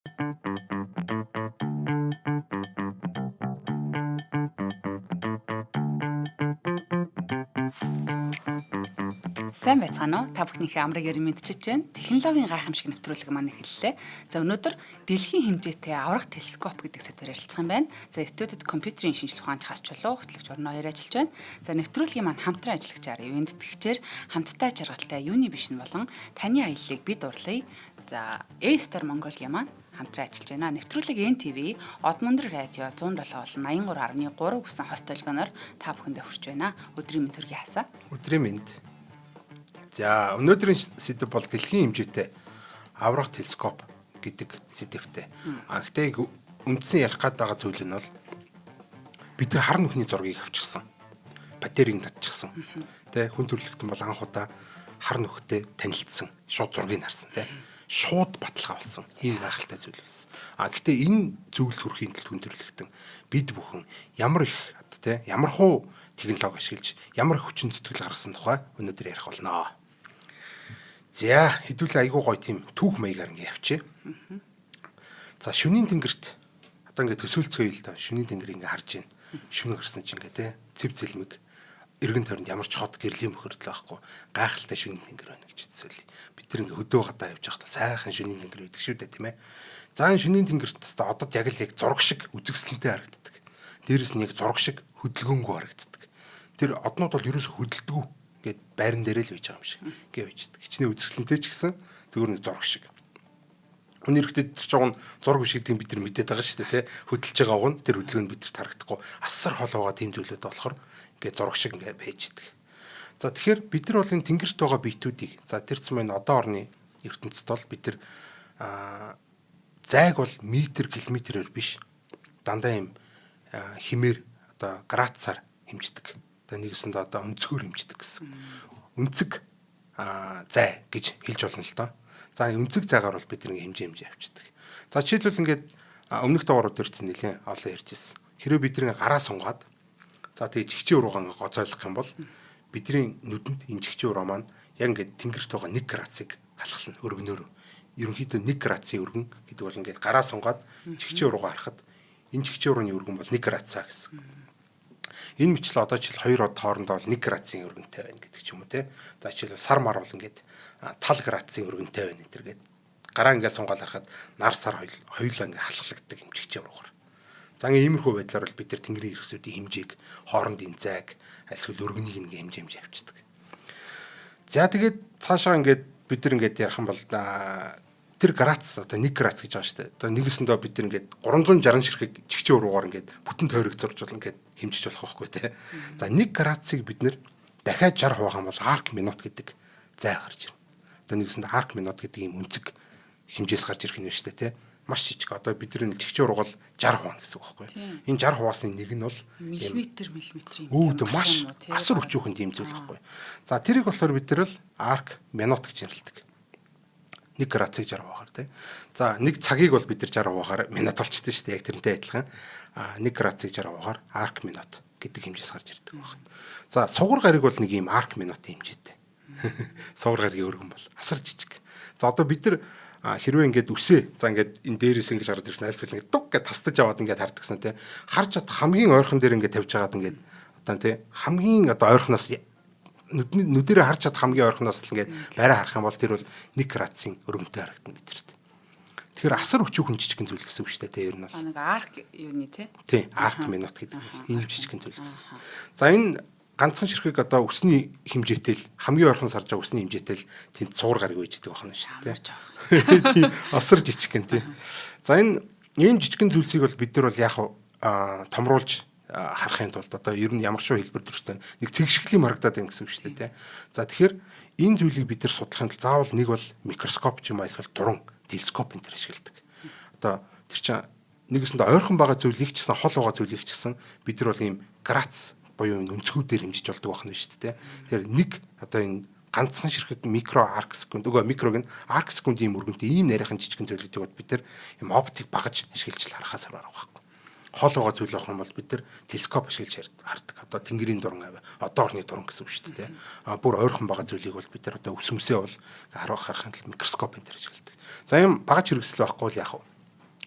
Сайн байцгаана уу? Та бүхнийхээ амрыг ярин мэдчихэд байна. Технологийн гайхамшиг нэвтрүүлэг маань эхэллээ. За өнөөдөр дэлхийн хэмжээтэй аврах телескоп гэдэг сэдвээр ярилцах юм байна. За студид компьютерийн шинжилгээ ухаанч хас чулуу хөтлөгч орно хоёр ажиллаж байна. За нэвтрүүлгийн маань хамтран ажиллагчаар ивент тэтгэгчээр хамттай жаргалтай юуны биш нь болон таны аяллыг бид урлая. За A-Star Mongolia маань хамтран ажиллаж байна. Нэвтрүүлэг NTV, Одмондөр радио 107 болон 83.3 гэсэн хост толгоноор та бүхэндээ хүрч байна. Өдрийн мэнд төргий хасаа. Өдрийн мэнд. За өнөөдрийн сэдэв бол дэлхийн хэмжээтэй аврах телескоп гэдэг сэдэвтэй. Гэхдээ үндсэн ярих гээд байгаа зүйл нь бол бид нар хар нүхний зургийг авчихсан. Батерийг татчихсан. Тэ хүн төрөлхтөн бол анх удаа хар нүхтэй танилцсан. Шууд зургийг харсан, тэ. Шууд баталгаа болсон. Ийм гайхалтай зүйл байсан. Гэхдээ энэ зөвлөлт хүрэхийн тулд хүн төрөлхтөн бид бүхэн ямар их тэ ямар хуу технологи ашиглаж ямар их хүчин зүтгэл гаргасан тухай өнөөдөр ярих болно. За хэдүүлээ айгуу гоё тийм түүх маягаар ингэ явчих. За шөнийн тэнгэрт одоо ингэ төсөөлцгөө л да. Шөнийн тэнгэр ингэ харж байна. Шөнө гарсан чинь ингэ те цэв зэлмэг эргэн тойронд ямар ч хот гэрлийн бохирдол байхгүй. Гайхалтай шөнийн тэнгэр байна гэж төсөөлье. Бид тэр ингэ хөдөө гадаа явж байхдаа сайхан шөнийн тэнгэр байдаг шүү дээ тийм ээ. За энэ шөнийн тэнгэрт одоо яг л яг зураг шиг үзэсгэлэнтэй харагддаг. Дээрээс нь яг зураг шиг хөдөлгөөнгүй харагддаг. Тэр однууд бол ерөөсө хөдөлдөггүй. Ингээд байран дээр л байж байгаа юм шиг гээ байждаг. Хичнээн үзэсгэлэнтэй ч гэсэн зүгээр нэг зураг шиг. Хүний хэрэгтэд тэр чог нь зураг биш гэдгийг бид нар мэдээд байгаа шүү дээ, тэ. Хөдөлж байгаа уг нь тэр хөдөлгөөнд бид нар тарагдахгүй. Асар холоогоо тийм зүйлүүд болохоор ингээд зураг шиг ингээд байждаг. За тэгэхээр бид нар бол энэ тэнгэрт байгаа биетүүдийг за тэр цэм энэ одоо орны ертөнцид бол бид нар зайг бол метр километрээр биш дандаа юм химээр одоо градусаар хэмждэг. Нэгэсэнд одоо өнцгөр хэмждэг гэсэн. Өнцөг зай гэж хэлж болно л доо. За өнцөг зайгаар бол бид нэг хэмжээ авчдаг. За жишээлбэл ингээд өмнөх дугаарууд дээр ч нэлээд олон ярьж ирсэн. Хэрэв бид нэг гараа сунгаад за тэгээ чихчээ уруугаа гоцойлох юм бол бидний нүдэнд энэ чихчээ уруу маань яг ингээд тэнгэрт байгаа 1 градусыг халахлна өргөнөөр. Ерөнхийдөө 1 градусын өргөн гэдэг бол ингээд гараа сунгаад чихчээ уруугаа харахад энэ чихчээ урууны өргөн бол 1 градусаа гэсэн. Энэ мэтлээ одоо жишээл 2 од хоорондоо бол 1 градусын өргөнтэй байна гэдэг ч юм уу те. За жишээл сар мар бол ингээд тал градусын өргөнтэй байна энэ төр гээд гараа ингээд сунгаал харахад нар сар хоёулаа ингээд халахлагддаг хэмжигчээр ургаар. За ингээд иймэрхүү байдлаар бол бид нар тэнгэрийн хэрэгсүүдийн хэмжээг хоорондын зайг эсвэл өргөнийг ингээд хэмжээ авчдаг. За тэгээд цаашаа ингээд бид нар ингээд ярих юм бол тэр градус одоо 1 градус гэж байгаа шүү дээ. Одоо нэгэсэндээ бид нар ингээд 360 ширхэг чихчээ уруугаар ингээд бүтэн тойрог зурж болно ингээд хэмжиж болох байхгүй те. За 1 градусыг бид нэр дахиад 60 хуваах юм бол арк минут гэдэг зай гарч ирнэ. Одоо нэгэсэнд арк минут гэдэг юм өнцөг хэмжээс гарч ирэх юм байна шүү дээ те. Маш жижиг. Одоо бидний чихчээ уруугал 60 хуваана гэсэн үг байхгүй. Энэ 60 хуваасны нэг нь бол миллиметр юм. Өөдөө маш асар өчүүхэн тийм зүйл байхгүй. За тэрийг болохоор бид нар л арк минут гэж нэрлэдэг. 1 градусыг 60 хуваагаар тий. За 1 цагийг бол бид нар 60 хуваагаар минут болчихдээ шүү дээ. Яг тэрнтэй адилхан. 1 градусыг 60 хуваагаар арк минут гэдэг хэмжээс гарч ирдэг байна. За сугар гариг бол нэг ийм арк минутын хэмжээтэй. Сугар гаригийн өргөн бол асар жижиг. За одоо бид нар хэрвээ ингээд үсээ за ингээд энэ дээрээс ингэж гараад ирсэн айлсгал ингээд дуг гэж тастаж аваад ингээд хардгсан тий. Харж чад хамгийн ойрхон дээр ингээд тавьж агаад ингээд одоо тий хамгийн одоо ойрхоноос нүдэрээ харж чад хамгийн ойрхоноос л ингээд байраа харах юм бол тэр бол 1 градусын өргөнтэй харагдана бидэрт. Тэгэхээр асар өчүүхэн жижигхэн зүйл гэсэн үг шүү дээ. Ер нь бол нэг арк юуны тий арк минут гэдэг ийм жижигхэн зүйл гэсэн. За энэ ганцхан ширхэг одоо өсний хэмжээтэй л хамгийн ойрхон сарж байгаа өсний хэмжээтэй л тэнд цуур гариг үйж идэг байна шүү дээ. Тийм асар жижигхэн тий. За энэ ийм жижигхэн зүйлсийг бол бид нар бол яг томруулж харахын тулд одоо ер нь ямар ч хэлбэр төрсөн нэг цэгшглийн харагдаад байна гэсэн үг шүү дээ тий. За тэгэхээр энэ зүйлийг бид нар судлахын тулд заавал нэг бол микроскоп ч юм эсвэл дуран телескоп энэ төр ашигладаг. Одоо тэр чинь нэгэсэнд ойрхон байгаа зүйлийг ч гэсэн хол байгаа зүйлийг ч гэсэн бид нар бол ийм градус буюу өнцгүүдээр хэмжиж болдог байна шүү дээ. Тэгэхээр нэг одоо энэ ганцхан ширхэг микро арк секунд өгөө микрог нь арк секунд ийм өргөнтэй ийм нарийнхан жижигхэн зүйлүүдийг бид нар юм оптик багаж ашиглаж харахаас арга байхгүй. Хол байгаа зүйл авах юм бол бид нар телескоп ашиглаж хардаг. Одоо тэнгэрийн дуран аваа одоо орны дуран гэсэн үг шүү дээ. Бүр ойрхон байгаа зүйлийг бол бид нар одоо өсөмсөө бол харахын тулд микроскоп энэ төр ашигладаг. За юм багаж хэрэгсэл байхгүй бол яах вэ?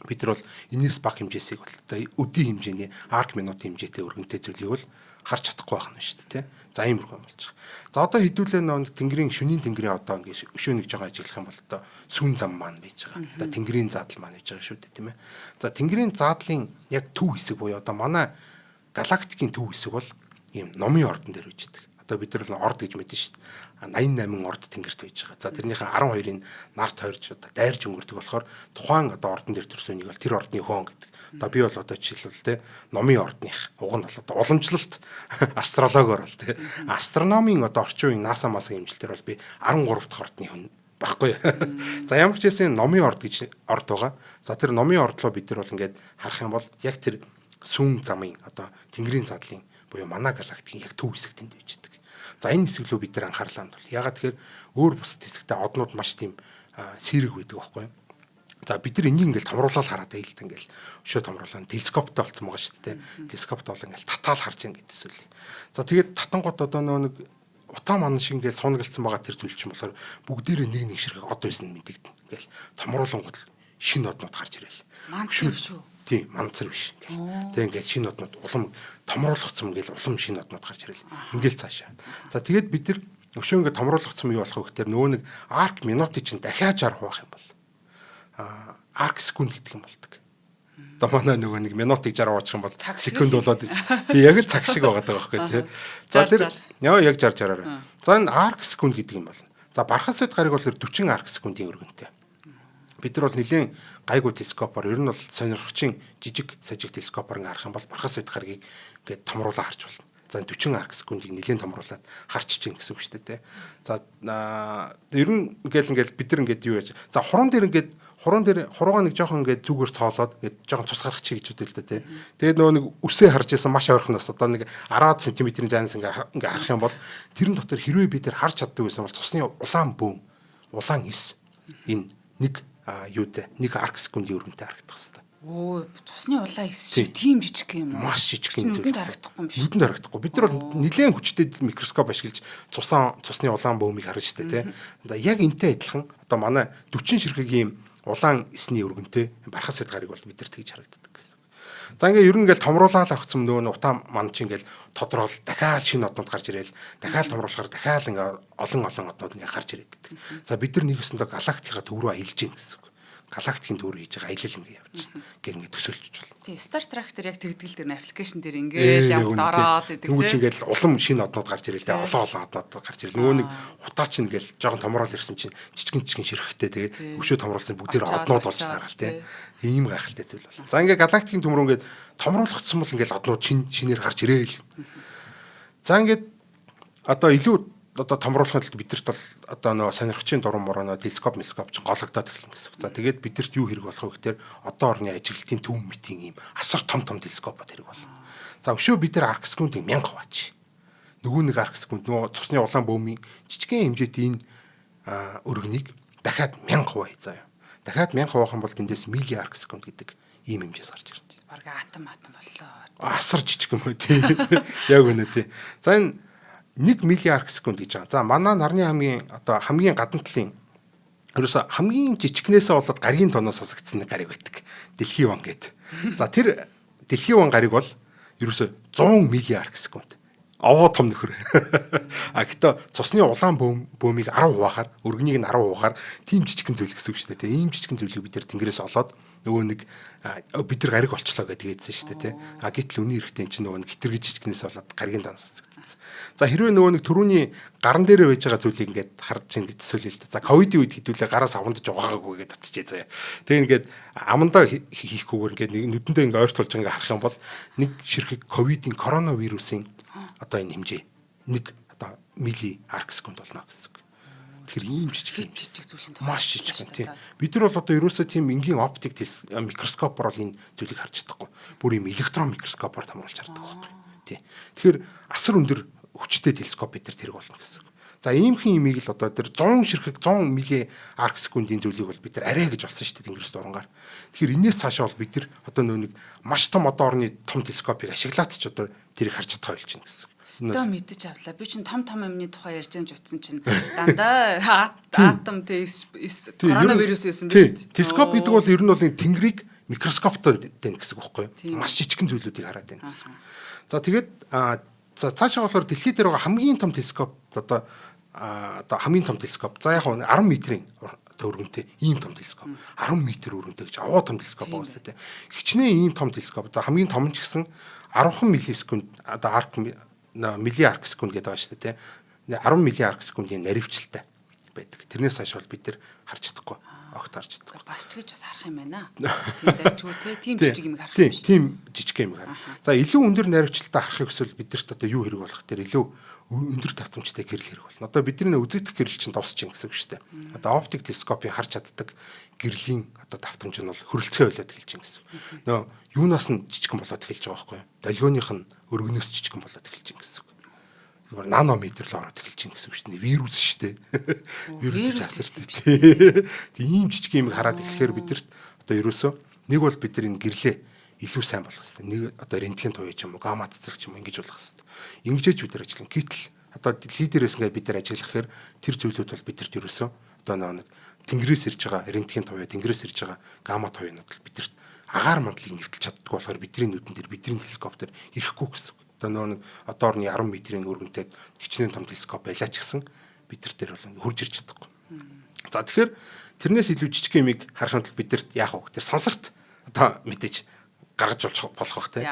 бид нар бол энэс бага хэмжээсийг бол одоо өдийн хэмжээний арк минутын хэмжээтэй өргөнтэй зүйлийг бол харж чадахгүй байх нь шүү дээ тий. За иймэрхүү юм болж байгаа. За одоо хэдүүлээ нэг тэнгэрийн шөнийн тэнгэрийн одоо ингээд өшөө нэг жоо ажиглах юм бол одоо сүүн зам маань байж байгаа. Одоо тэнгэрийн заадал маань байж байгаа шүү дээ тийм ээ. За тэнгэрийн заадлын яг төв хэсэг буюу одоо манай галактикийн төв хэсэг бол ийм номын ордон дээр үжидэг. Одоо бид нар орд гэж мэдэн шүү дээ. 88 орд тэнгэрт байж байгаа. За тэрнийхээ 12-ыг нарт тойрч одоо дайрж өнгөрдөг болохоор тухайн одоо ордон дээр төрсөн нэг бол тэр ордны хөөн гэдэг. Одоо би бол одоо жишээлбэл те номын ордных уг нь бол одоо уламжлалт астрологоор бол те астрономийн одоо орчин үеийн NASA масан хэмжилтээр бол би 13 дахь ордны хүн баггүй. За ямар ч байсан номын орд гэж орд байгаа. За тэр номын ордлоо бид нар бол ингээд харах юм бол яг тэр сүүн замын одоо тэнгэрийн задлын буюу манай галактикийн яг төв хэсэгт энд bijдэг. За энэ хэсэглөө бид нар анхаарлаа бол ягаад тэгэхээр өөр бусад хэсэгтээ однууд маш тийм сэрэг байдаг байхгүй юу? За бид нар энийг ингээл томруулаад хараад байл л ингээл өшөө томруулаад телескоптой болсон байгаа шүү дээ. Телескопт бол ингээл татаал харж байгаа гэдэг зүйл. За тэгээд татангууд одоо нэг утаа ман шиг ингээл сунгалцсан байгаа тэр зүйл чинь болохоор бүгдээрээ нэг ширхэг од байсан мэдэгдэн. Ингээл томруулангууд шинэ однууд гарч ирээл. Шүү. Тийм, манцэр биш. Тэг ингээд шинэ однууд улам томруулагдсан ингээл улам шинэ однууд гарч ирээл. Ингээл цаашаа. За тэгээд бид нар өшөө ингээд томруулагдсан юу болох вэ гэхээр нөгөө нэг арк минутын чинь дахиад 60 хуваах юм бол арк секунд гэдэг юм болдог. Одоо манай нөгөө нэг минутыг 60 хуваачих юм бол секунд болоод тий яг л цаг шиг байгаа байхгүй тий. За тэр яг 60-60-аар. За энэ арк секунд гэдэг юм болно. За бархас үед гариг бол 40 арк секундын өргөнтэй. Бид нар бол нэлийн гайгүй телескопоор ер нь бол сонирхчийн жижиг сажиг телескопоор ингээ харах юм бол бархас үед гаригийг ингээд томруулаад харж болно. За 40 арк секундыг нэлийн томруулаад харч чинь гэсэн үг шүү дээ. За ер нь ингээл бид нар ингээд юу яаж. За хуруун дээр хуруугаа нэг жоохон ингээд зүгээр цоолоод ингээд жоохон тус гарах чи гэж үтэл дээ тий. Тэгээд нөгөө нэг үсээ харж исэн маш ойрхоноос одоо нэг 10 см-ийн зайнаас ингээд харах юм бол тэрэн дотор хэрвээ бид нар харж чаддаг байсан бол цусны улаан бөөм, улаан эс энэ нэг юу дээ нэг арк секундын өргөнтэй харагдах хэвээр. Өө цусны улаан эс шиг тийм жижиг юм уу? Маш жижиг юм зүйл. Нүдэнд харагдахгүй юм биш. Нүдэнд харагдахгүй. Бид нар бол нэлээд хүчтэй микроскоп ашиглаж цусны улаан бөөмийг харна шүү дээ, тий. Одоо яг энтэй адилхан одоо манай 40 ширхэгийн улаан эсний өргөнтэй бархас эд гарыг бол бид нар тэгж харагддаг гэсэн. За ингээ ер нь ингээл томруулаад авчихсан нөгөө утаа ман чи ингээл тодорхойл дахиад шинэ однууд гарч ирээл дахиад томруулахаар дахиад ингээ олон однууд ингээ гарч ирээд байдаг. За бид нар нэгсэндээ галактикаа төв рүү аялж гин гэсэн. Галактикийн төв рүү хийж байгаа аялал ингээ явж байна. Гэр ингээ төсөөлж байна. Тий, Star Trek дээр яг тэгдэл дээр аппликейшн дээр ингээл явд ороод гэдэг тийм. Тэнгүүч ингээл улам шинэ однууд гарч ирээл тэ олон однууд гарч ирээл. Нөгөө нэг утаа чинь ингээл жоохон томрол ирсэн чинь жижигэн ширхэгтэй тэгээд өшөө томруулсан бүгдээр однууд болж таарал тэ. Ийм гайхалтай зүйл бол. За ингээ галактикийн төв рүү ингээд томруулагдсан бол ингээл однууд шинээр гарч ирээл. За ингээд одоо илүү одоо томруулахын тулд бидэрт бол одоо нөгөө сонирхчийн дуран мороо телескоп ч гологдоод эхэлнэ гэсэн. За тэгээд бидэрт юу хэрэг болох вэ гэхээр одоо орны ажиглалтын төв мэтийн ийм асар том телескопод хэрэг болно. За өшөө бид нар арк секундыг 1000 хаваач. Нөгөө нэг арк секунд нөгөө цусны улаан бөөмийн жижигхэн хэмжээтэй энэ өргөнийг дахиад 1000 хуваая заяа. Дахиад 1000 хуваах юм бол тэндээс мили арк секунд гэдэг ийм хэмжээс гарч ирнэ. Бараг атом боллоо. Асар жижиг юм уу тий. Яг үнэ тий. За энэ 1 мили арк секунд гэж байгаа. За манай нарны хамгийн гадна талын ерөөсө хамгийн жижигнээсээ болоод гаригийн тоноос хасагдсан нэг гариг байдаг. Дэлхий ван гэдэг. За тэр дэлхий ван гариг бол ерөөсө 100 мили арк секунд. Овоо том нөхөр. Гэхдээ цусны улаан бөөмийг 10 хуваахаар, өргөнийг нь 10 хуваахаар тийм жижигхэн зүйл гэсэн үг шүү дээ. Ийм жижигхэн зүйлийг бид нэр тэнгэрээс олоод нөгөө нэг бид нар гариг олчлоо гэдэг хэлсэн шүү дээ. Гэтэл үний эрэхтэй чинь нөгөө нэг хитэргэж жижигнээс болоод гаригийн данс хасагдсан. За хэрвээ нөгөө нэг төрөүний гаран дээр байж байгаа зүйлийг ингээд харж ийн гэж төсөөлөе л да. За ковидын үед хэдүүлээ гараас авандж угаагаагүй гэж татчихъя заяа. Тэгээ ингээд амандаа хийхгүйгээр ингээд нүдэндээ ингээд ойртуулж ингээд харах юм бол нэг ширхэг ковидын коронавирусын одоо энэ хэмжээ нэг одоо мили арк секунд болно гэсэн үг. Тэгэхээр ийм жижиг зүйлийн маш жижиг юм тийм. Бид нар бол одоо ерөөсөө тийм энгийн оптик микроскопоор бол энэ зүйлийг харж чадахгүй. Бүр ийм электрон микроскопоор томруулж хардаг байхгүй. Тийм. Тэгэхээр асар өндөр хүчтэй телескоп бид нар тэрэг болно гэсэн үг. За иймхэн имийг л одоо тэр 100 ширхэг 100 мили арк секундын зүйлийг бол бид нар арай гэж олсон шүү дээ тэнгэрээс дурангаар. Тэгэхээр энээс цаашаа бол бид нар одоо нэг маш том одоо орны том телескопыг ашиглаад ч одоо тэрийг харж чадах байлж байна гэсэн үг. Стом мэдэж авлаа. Би чинь том юмны тухай ярьж байгаа утсан чинь дандаа атом коронавирус байсан биз дээ. Телескоп гэдэг бол ер нь бол тэнгэрийг микроскоптой дээ гэсэн үг байхгүй юу? Маш жижигхэн зүйлүүдийг хараад байна гэсэн. За тэгээд цаашаа болохоор дэлхий дээр байгаа хамгийн том телескоп одоо хамгийн том телескоп. За яг 10 метрийн өргөнтэй ийм том телескоп. 10 м өргөнтэй гэж аваа том телескоп байгаа шүү дээ. Хичнээн ийм том телескоп. Одоо хамгийн том нь ч гэсэн 10 миллисекунд одоо арк милли арк секунд гэдэг байгаа шүү дээ. 10 милли арк секундын наривчлалтай байдаг. Тэрнээс хойш бол бид нар харж чадахгүй. Огт харж чадахгүй. Бас ч гэж бас харах юм байна. Тийм жижиг юм харах юм шүү. Тийм жижиг юм харах. За илүү өндөр наривчлалтай харахыг хүсвэл бидэрт одоо юу хэрэг болох тэр илүү өндөр давтамжтай гэрэл хэрэг болно. Одоо бидний үзэгдэх гэрэл чинь дуусч гин гэсэн үг шүү дээ. Одоо оптик телескопын харж чаддаг гэрлийн одоо давтамж нь бол хөрөлцөө болоод эхэлж гин гэсэн. Нөө юунаас нь жижигхэн болоод эхэлж байгаа байхгүй юу? Долгионых нь өргөнөөс жижигхэн болоод эхэлж гин гэсэн үг. Нанометр л ороод эхэлж гин гэсэн үг шүү дээ. Вирус шүү дээ. Вирус асарсан. Тийм жижиг юм хараад эхлэхээр бидэрт одоо ерөөсөө нэг бол бид нар энэ гэрлээ илүү сайн болгох хэрэгтэй. Нэг одоо рентген туяа ч юм уу, гамма цэцэг ч юм ингэж болгох хэрэгтэй. Ингэжээж бид нар ажиллана. Гэтэл одоо лидерээс ингээд бид нар ажиллахаар тэр зүйлүүд бол бидэрт ерөөсөө одоо нэг тэнгэрээс ирж байгаа рентген туяа, тэнгэрээс ирж байгаа гамма туяанууд бол бидэрт агаар мандлыг нэвтэлж чаддаггүй болохоор бидний нүдэн дээр, бидний телескоп дээр ирэхгүй гэсэн. Одоо одоо орны 10 м өргөнтэй хичнээн том телескоп байлаа ч гэсэн бид нар дээр бол хурж ирж чадахгүй. За тэгэхээр тэрнээс илүү жижиг юмыг харахад бид нарт яах вэ? Тэр сансарт одоо мэдээж гаргаж болох бах те.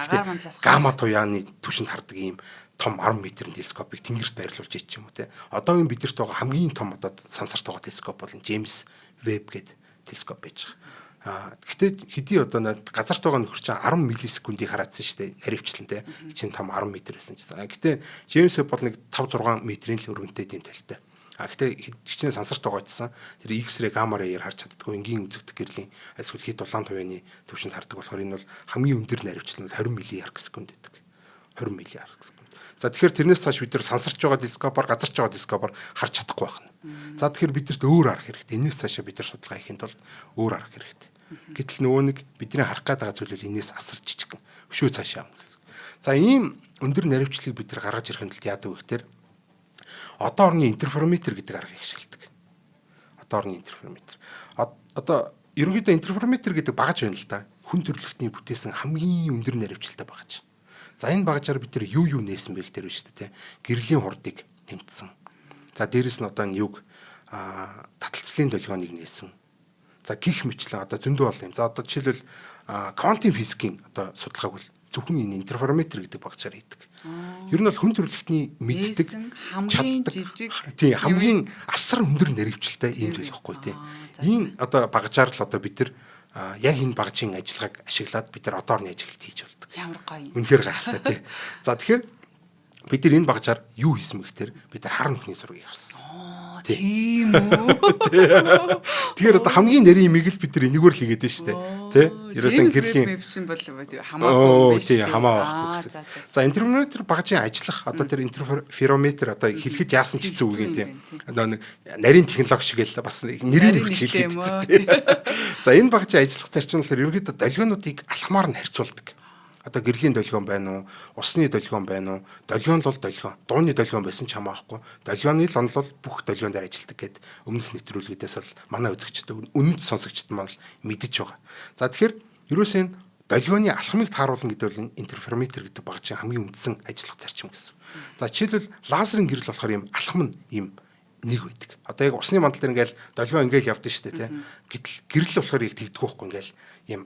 Гамма туяаны түвшинд хардаг ийм том 10 м-ийн телескопыг тэнгэрт байрлуулж ич юм уу те. Одоогийн бидэрт байгаа хамгийн том одоо сансарт байгаа телескоп бол Джеймс Веб гэдэг телескоп байж байгаа. Гэхдээ хэдий одоо газарт байгаа нөхөр чинь 10 миллисекундыг хараадсан шүү дээ. Наривчлалтай чинь том 10 м байсан чинь. Гэхдээ Джеймс Веб бол нэг 5-6 м-ийн л өргөнтэй тийм талтай. Гэхдээ хичнээн сансарт байгаа гэсэн тэр X-ray гамма рayээр харж чаддгүй энгийн үзэгдэх гэрлийн эсвэл хит улаан туяаны төвшөнд хардаг болохоор энэ бол хамгийн өндөр наривчлал нь 20 милли арк секунд байдаг. 20 милли арк секунд. За тэгэхээр тэрнээс цааш бид нар сансарч байгаа телескопоор газарч байгаа телескопоор харж чадахгүй байна. За тэгэхээр бидэрт өөр арга хэрэгтэй. Энэс цаашаа бид нар судалгаа хийхэд бол өөр арга хэрэгтэй. Гэтэл нөгөө нэг бидний харах гэдэг зүйл бол энэс асар жижиг өшөө цаашаа явна гэсэн. За ийм өндөр наривчлалыг бид нар гаргаж ирэхэд л яадаг вэ гэхээр одоо орны интерферометр гэдэг аргыг ашигладаг. Одоо орны интерферометр. Одоо ерөнхийдөө интерферометр гэдэг багаж байна л да. Хүн төрөлхтний бүтээсэн хамгийн өндөр наривчлалтай багаж. За энэ багажаар бид нар юу нээсэн бэ гэхээр шүү дээ. Гэрлийн хурдыг тэмцсэн. За дээрэс нь одоо юг таталцлын долгионыг нээсэн. За гих мэтлэн одоо зөндөө бол юм. За одоо жишээлбэл квантын физикийн одоо судалгааг бол зөвхөн энэ интерферометр гэдэг багажаар хийдэг. Ер нь бол хүн төрөлхтний мэддэг хамгийн жижиг тийм хамгийн асар өндөр наривчлалтай юм зүйл байхгүй тийм. Энэ одоо багажаар л одоо бид нар яг энэ багажийн ажиллагааг ашиглаад бид нар одоо орны ажилт хийж болдог. Ямар гоё. Үнэхээр гайхалтай тийм. За тэгэхээр бид нар энэ багажаар юу хийсэн бэ гэхээр бид нар хар нүхний зургийг авсан. Тийм үү. Тэгэхээр одоо хамгийн нарийн имийг л бид нар энэгээр л хийгээд байна шүү дээ. Тэ? Ерөөсөн гэрлийн хамаагүй биш. Тийм хамаа байхгүй гэсэн. За интерферометр багажийн ажиллах одоо тэр интерферометр одоо хэлэхэд яасан ч хэцүү үг юм тийм. Одоо нэг нарийн технологи шиг л бас нэрийн хэлээд тийм. За энэ багажийн ажиллах зарчим болохоор ерөнхийдөө долгионуудыг алхмаар нь харьцуулдаг. Одоо гэрлийн долгион байна уу, усны долгион байна уу? Долгион бол долгион. Дууны долгион байсан ч хамаахгүй. Долгионы л онол бол бүх долгион дээр ажилладаг гэд өмнөх нэвтрүүлгээс бол манай үзэгчд үнэнд сонсогчд маань мэдэж байгаа. За тэгэхээр ерөөсөө долгионы алхмыг тааруулна гэдэг бол интерферометр гэдэг багажийн хамгийн үндсэн ажиллах зарчим гэсэн. За жишээлбэл лазерын гэрэл болохоор юм алхам нь юм нэг байдаг. Одоо яг усны мандал дээр ингээл долгион ингээл явдаг шүү дээ, тийм. Гэтэл гэрэл болохоор яг тэгдэг байхгүй ингээл юм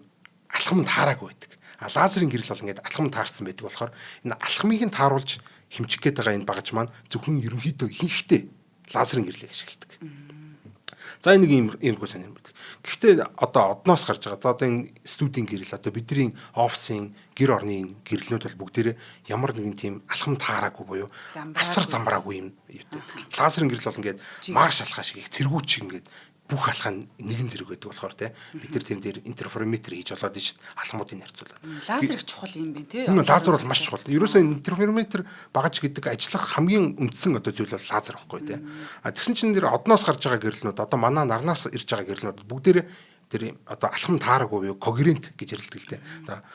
алхам нь таараагүй байдаг. Лазерын гэрэл бол ингээд алхам таарсан байдаг болохоор энэ алхмыг нь тааруулж хэмжих гээд байгаа энэ багаж маань зөвхөн ерөнхийдөө ихэнхдээ лазерын гэрлийг ашигладаг. За энэ нэг юм сонирхол юм байдаг. Гэхдээ одоо одноос гарч байгаа. За одоо энэ студийн гэрэл одоо бидний офисын гэр орны гэрлнүүд бол бүгдээрээ ямар нэгэн тийм алхам таараагүй буюу асар замбраагүй юм. Лазерын гэрэл бол ингээд марш алхаа шиг их цэргүүч шиг ингээд бүх алхаа нэгэн зэрэг байдаг болохоор те бид нар тийм дээр интерферометр хийж болоод шүү дээ алхмуудыг харьцуулаад. Лазер их чухал юм байна те. Лазер бол маш чухал. Ерөөсөө интерферометр багаж гэдэг ажиллах хамгийн үндсэн одоо зүйл бол лазер байхгүй те. Тэгсэн чинь нэр одноос гарч байгаа гэрлнүүд одоо манай нарнаас ирж байгаа гэрлнүүд бүгдээрээ тэр одоо алхам таараагүй юу когерент гэж ярилдаг л те. Одоо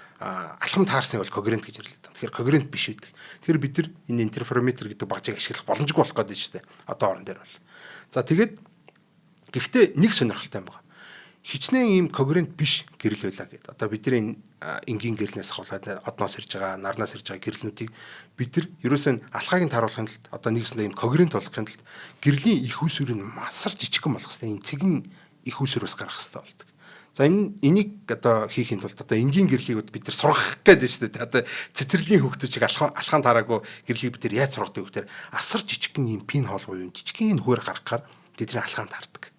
алхам таарсныг бол когерент гэж ярилдаг. Тэгэхээр когерент биш үү. Тэгэхээр бид нар энэ интерферометр гэдэг багажийг ашиглах боломжгүй болох гэдэг шүү дээ. Одоо орон дээр бол. За тэгээд гэхдээ нэг сонирхолтой юм байна. хичнээн ийм когерент биш гэрэл байлаа гэдэг. Одоо бидний энгийн гэрлнээс хавлаад одноос ирж байгаа, нарнаас ирж байгаа гэрлнүүдийг бид нар ерөөсөө алхааг нь тааруулахын тулд одоо нэгсэндээ ийм когерент болгохын тулд гэрлийн их усүрийг масар жижигхэн болгох хэрэгтэй. Ийм цэгэн их усүрөөс гаргах хэрэгтэй болдог. За энийг одоо хийхин тулд одоо энгийн гэрлийг бид нар сургах гэдэг шүү дээ. Одоо цэцэрлэгийн хөвгтөчиг алхаан тараагүй гэрлийг бид нар яаж сургадаг вэ гэхээр асар жижигхэн ийм пин хоолгой юм жижигхэн нүгээр гаргахаар тэдний алхаан таардаг.